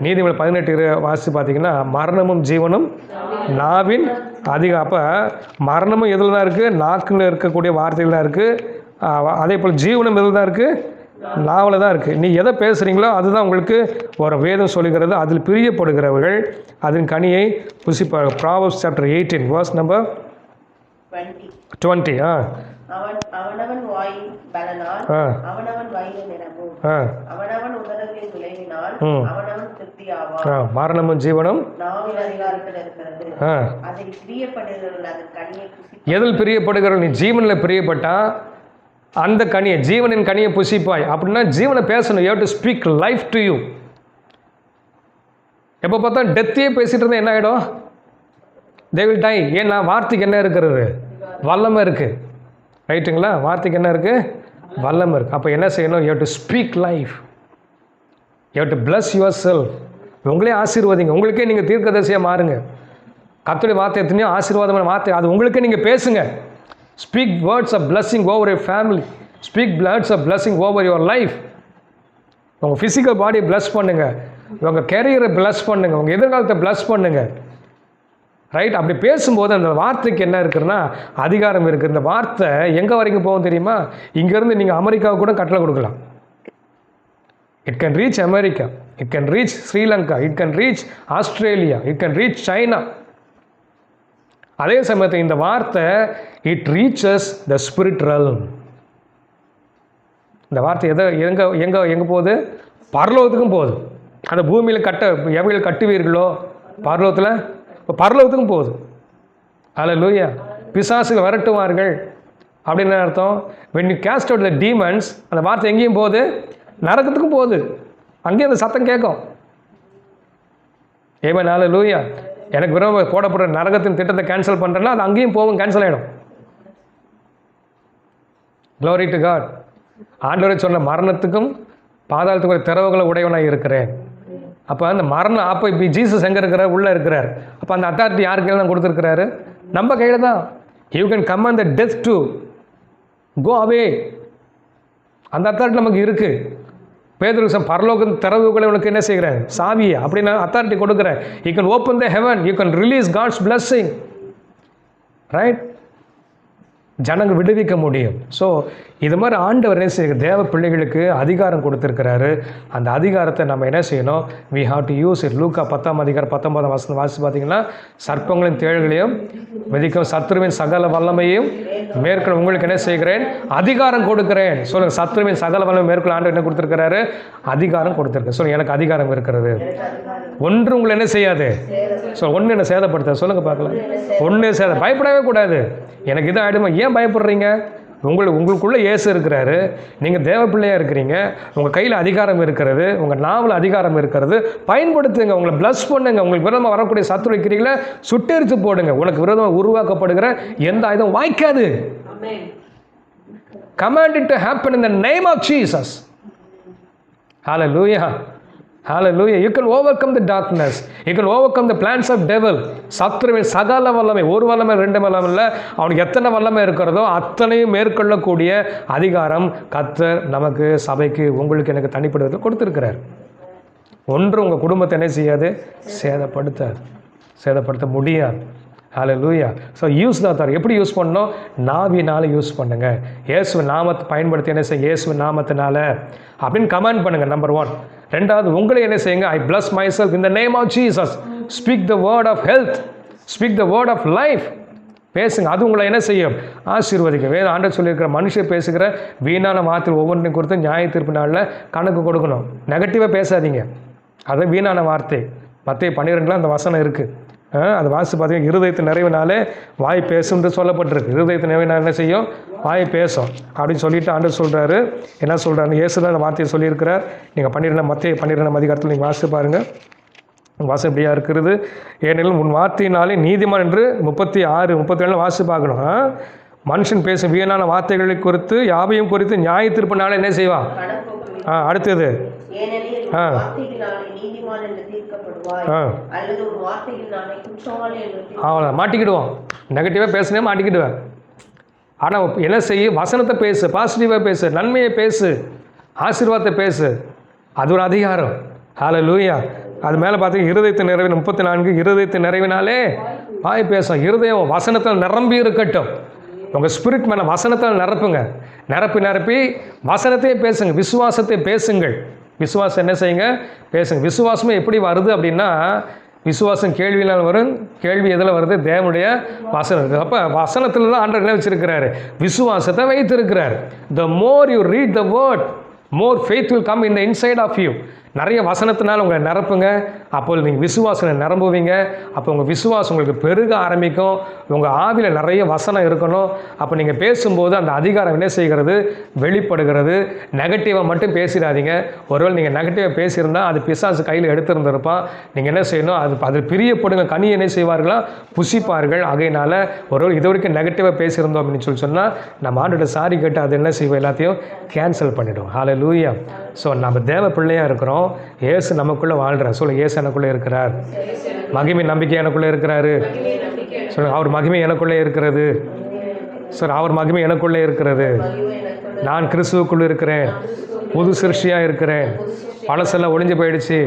S1: நீதிமொழி 18 வாசி பார்த்தீங்கன்னா, மரணமும் ஜீவனும் நாவின் அதிகம். அப்போ மரணமும் எதில் தான் இருக்குது, நாக்கில் இருக்கக்கூடிய வார்த்தைகள் தான் இருக்குது. அதே போல் ஜீவனும் எதில் தான் இருக்குது, நாவலில் தான் இருக்குது. நீ எதை பேசுகிறீங்களோ அதுதான் உங்களுக்கு ஒரு வேதம் சொல்லுகிறது. அதில் பிரியப்படுகிறவர்கள் அதன் கனியை புசிப்பார்கள். Proverbs chapter 18 verse number 20.
S2: அவனவன் வாயின் பலனால் அவனவன் வயிறு நிரம்பும், அவனவன் உதடுகளின் விளைவினால் அவனவன் திருப்தியாவான்.
S1: மரணமும் ஜீவனும்
S2: நாவின் அதிகாரத்தில் இருக்கிறது. அதில் பிரியப்படுகிறவர்கள் அதன் கனியை புசிப்பார்கள்.
S1: எதில் பிரியப்படுகிறவர்கள், நீ ஜீவனில் பிரியப்பட்டா அந்த கனியை, ஜீவனின் கனியை புசிப்பாய். அப்படின்னா ஜீவனை பேசணும். You have to speak life to you. எப்போ பார்த்தா டெத்தையே பேசிகிட்டு இருந்தால் என்ன ஆகிடும், தே வில் டை. ஏன்னா வார்த்தைக்கு என்ன இருக்கிறது, வல்லமை இருக்குது. ரைட்டுங்களா. வார்த்தைக்கு என்ன இருக்குது, வல்லமை இருக்குது. அப்போ என்ன செய்யணும், you have to speak life, you have to plus your self. உங்களே ஆசீர்வாதிங்க. உங்களுக்கே நீங்கள் தீர்க்கதரிசியாக மாறுங்க. கர்த்தருடைய வார்த்தை எத்தனையோ ஆசீர்வாதமான வார்த்தை, அது உங்களுக்கே நீங்கள் பேசுங்க. Speak words of blessing over your family. Speak words of blessing over your life. உங்கள் ஃபிசிக்கல் பாடியை பிளஸ் பண்ணுங்கள், உங்கள் கேரியரை பிளஸ் பண்ணுங்கள், உங்கள் எதிர்காலத்தை பிளஸ் பண்ணுங்கள். ரைட். அப்படி பேசும்போது அந்த வார்த்தைக்கு என்ன இருக்குன்னா, அதிகாரம் இருக்குது. இந்த வார்த்தை எங்கே வரைக்கும் போகும் தெரியுமா, இங்கேருந்து நீங்கள் அமெரிக்காவுக்கு கூட கட்டளை கொடுக்கலாம். It can reach America, it can reach Sri Lanka, it can reach Australia, it can reach China. அதே சமயத்தில் இந்த வார்த்தை it reaches the spirit realm. இந்த வார்த்தை எங்கே எங்கே எங்கே போகுது, பரலோகத்துக்கும் போகுது. அந்த பூமியில் எவைகள் கட்டுவீர்களோ பரலோகத்தில், இப்போ பரலோகத்துக்கும் போகுது. ஹல்லேலூயா. பிசாசுகள் விரட்டுவார்கள் அப்படின்னு அர்த்தம். when you cast out the demons, அந்த வார்த்தை எங்கேயும் போகுது, நரகத்துக்கும் போகுது. அங்கேயும் அந்த சத்தம் கேட்கும். ஏமே ஹல்லேலூயா. எனக்கு விரோதமாக போடப்படுற நரகத்தின் திட்டத்தை கேன்சல் பண்ணுறேன்னா அது அங்கேயும் போகும், கேன்சல் ஆகிடும். glory to God. ஆண்டவரை சொன்ன மரணத்துக்கும் பாதாளத்துக்குரிய திறவுகளை உடையவனாக இருக்கிறேன். அப்போ அந்த மரணம், அப்போ இப்போ ஜீசஸ் எங்கே இருக்கிறார்? உள்ளே இருக்கிறார். அப்போ அந்த அத்தாரிட்டி யார் கையில் தான் கொடுத்துருக்கிறாரு? நம்ம கையில் தான். You can command the death to go away. அந்த அத்தாரிட்டி நமக்கு இருக்குது. பேதுரு பரலோக திறவுகளை உனக்கு என்ன செய்கிறேன்? சாவியை அப்படி நான் அத்தாரிட்டி கொடுக்குறேன். You can open the heaven, you can release God's blessing. Right? ஜனங்கள் விடுவிக்க முடியும். ஸோ இது மாதிரி ஆண்டவர் என்ன செய்ய தேவ பிள்ளைகளுக்கு அதிகாரம் கொடுத்துருக்கிறாரு. அந்த அதிகாரத்தை நம்ம என்ன செய்யணும்? We have to use it. லூக்கா 10:19 வாசி பார்த்தீங்கன்னா, சர்ப்பங்களின் தேள்களையும் மிதிக்கும், சத்துருவின் சகல வல்லமையும் மேற்கொள்ள உங்களுக்கு என்ன செய்கிறேன்? அதிகாரம் கொடுக்கிறேன். சொல்லுங்கள், சத்துருவின் சகல வல்லமை மேற்கொள்ள ஆண்டவர் என்ன கொடுத்துருக்கிறாரு? அதிகாரம் கொடுத்துருக்கேன். சொல்லுங்கள், எனக்கு அதிகாரம் இருக்கிறது. ஒன்று உங்களை என்ன செய்யாது? ஸோ ஒன்று என்ன சேதப்படுத்த? சொல்லுங்கள் பார்க்கலாம். ஒன்று பயப்படவே கூடாது. எனக்கு இது ஆகிடுமா? ஏன் பயப்படுறீங்க? உங்களுக்குள்ளே இயேசு இருக்கிறாரு. நீங்கள் தேவ பிள்ளையாக இருக்கிறீங்க. உங்கள் கையில் அதிகாரம் இருக்கிறது. உங்கள் நாவில் அதிகாரம் இருக்கிறது. பயன்படுத்துங்க. உங்களை ப்ளஸ் பண்ணுங்க. உங்களுக்கு விரோதமாக வரக்கூடிய சத்துரு வைக்கிறீங்களா, சுட்டெரித்து போடுங்க. உனக்கு விரோதமாக உருவாக்கப்படுகிற எந்த ஆயுதம் வாய்க்காது. command it to happen in the name of Jesus. Hallelujah. Hallelujah. You can overcome the darkness. You can overcome the plans of devil. சத்துருவின் சகல வல்லமை, ஒரு வல்லமை ரெண்டு வல்லமை இல்லை, அவனுக்கு எத்தனை வல்லமை இருக்கிறதோ அத்தனையும் மேற்கொள்ளக்கூடிய அதிகாரம் கர்த்தர் நமக்கு, சபைக்கு, உங்களுக்கு, எனக்கு தனிப்படுவதில் கொடுத்துருக்கிறார். ஒன்று உங்கள் குடும்பத்தை என்ன செய்யாது? சேதப்படுத்த முடியாது. Hallelujah. So use the authority. எப்படி யூஸ் பண்ணணும்? நாவினால் யூஸ் பண்ணுங்கள். இயேசுவின் நாமத்தை பயன்படுத்தி என்ன செய்ய? இயேசுவின் நாமத்தினால அப்படின்னு கமெண்ட் பண்ணுங்கள். நம்பர் 1. ரெண்டாவது, உங்களை என்ன செய்யுங்க? I bless myself in the name of Jesus. Speak the word of health, speak the word of life. பேசுங்க. அது உங்களை என்ன செய்யும்? ஆசீர்வதிக்கும். வேறு ஆண்டவர் சொல்லியிருக்கிற மனுஷர் பேசுகிற வீணான வார்த்தை ஒவ்வொன்றையும் குறித்து நியாய தீர்ப்பு நாளில் கணக்கு கொடுக்கணும். நெகட்டிவாக பேசாதீங்க. அது வீணான வார்த்தை. மத்தேயு 12 அந்த வசனம் இருக்குது. அது வாசி பார்த்தீங்கன்னா, இருதயத்து நிறைவினாலே வாய் பேசும்னு சொல்லப்பட்டிருக்கு. இருதயத்து நிறைவினால் என்ன செய்யும்? வாய் பேசும் அப்படின்னு சொல்லிட்டு ஆண்டவர் சொல்கிறாரு. என்ன சொல்கிறாரு? இயேசு தான் அந்த வார்த்தையை சொல்லியிருக்கிறார். நீங்கள் மத்தேயு 12 அதிகாரத்தில் நீங்கள் வாசித்து பாருங்கள். வாசம் எப்படியா இருக்கிறது? ஏனெனில் உன் வார்த்தையினாலே நீதிமான் என்று 36, 37 வாசி பார்க்கணும். மனுஷன் பேசும் வீணான வார்த்தைகளை குறித்து யாவையும் குறித்து நியாய தீர்ப்பினால என்ன செய்வான்? அடுத்தது அவனை மாட்டிக்கிடுவான். நெகட்டிவாக பேசுனே மாட்டிக்கிடுவேன். ஆனால் என்ன செய்ய? வசனத்தை பேசு, பாசிட்டிவாக பேசு, நன்மையை பேசு, ஆசீர்வாதத்தை பேசு. அது ஒரு அதிகாரம். ஹல்லேலூயா. அது மேலே பார்த்தீங்கன்னா, இருதயத்தின் நிறைவின் 34, இருதயத்தின் நிறைவினாலே வாய் பேசும். இருதயம் வசனத்தில் நிரம்பி இருக்கட்டும். உங்கள் ஸ்பிரிட் மேலே வசனத்தில் நிரப்புங்க. நிரப்பி வசனத்தையே பேசுங்க. விசுவாசத்தை பேசுங்கள். விசுவாசம் என்ன செய்யுங்க? பேசுங்க. விசுவாசமே எப்படி வருது அப்படின்னா, விசுவாசம் கேள்வியினால் வரும். கேள்வி எதில் வருது? தேவனுடைய வசனம். அப்போ வசனத்தில் தான் ஆண்டவர் என்ன வச்சிருக்கிறாரு? விசுவாசத்தை வைத்திருக்கிறார். The more you read the word, more faith will come in the inside of you. நிறைய வசனத்தினால் உங்களை நிரப்புங்க. அப்போது நீங்கள் விசுவாசனை நிரம்புவீங்க. அப்போ உங்கள் விசுவாசம் உங்களுக்கு பெருக ஆரம்பிக்கும். உங்கள் ஆவியில் நிறைய வசனம் இருக்கணும். அப்போ நீங்கள் பேசும்போது அந்த அதிகாரம் என்ன செய்கிறது? வெளிப்படுகிறது. நெகட்டிவாக மட்டும் பேசிடாதீங்க. ஒருவேளை நீங்கள் நெகட்டிவாக பேசியிருந்தால் அது பிசாசு கையில் எடுத்திருந்திருப்பான். நீங்கள் என்ன செய்யணும்? அது பிரியப்படுங்க. கனி என்ன செய்வார்களா? புசிப்பார்கள். ஆகையினால் ஒருவேளை இது வரைக்கும் நெகட்டிவாக பேசியிருந்தோம் அப்படின்னு சொன்னால், நம்ம ஆண்டோட சாரி கேட்டு அது என்ன செய்வோம்? எல்லாத்தையும் கேன்சல் பண்ணிவிடும். ஹல்லேலூயா. ஸோ நம்ம தேவ பிள்ளையாக இருக்கிறோம். இயேசு நமக்குள்ளே வாழ்கிறார். சொல்லுங்கள், இயேசு எனக்குள்ளே இருக்கிறார். மகிமை நம்பிக்கை எனக்குள்ளே இருக்கிறாரு. சொல்லுங்கள், அவர் மகிமை எனக்குள்ளே இருக்கிறது. சார், அவர் மகிமை எனக்குள்ளே இருக்கிறது. நான் கிறிஸ்துவுக்குள்ளே இருக்கிறேன். புது சிருஷ்டியாக இருக்கிறேன். பழசெல்லாம் ஒழிஞ்சு போயிடுச்சு.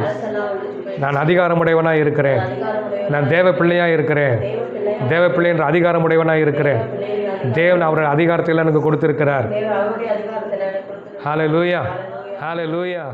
S1: நான் அதிகாரமுடையவனாக இருக்கிறேன். நான் தேவ பிள்ளையாக இருக்கிறேன். தேவ பிள்ளை என்ற அதிகாரமுடையவனாக இருக்கிறேன். தேவன் அவருடைய அதிகாரத்தில் எனக்கு கொடுத்திருக்கிறார். ஹல்லேலூயா. Hallelujah.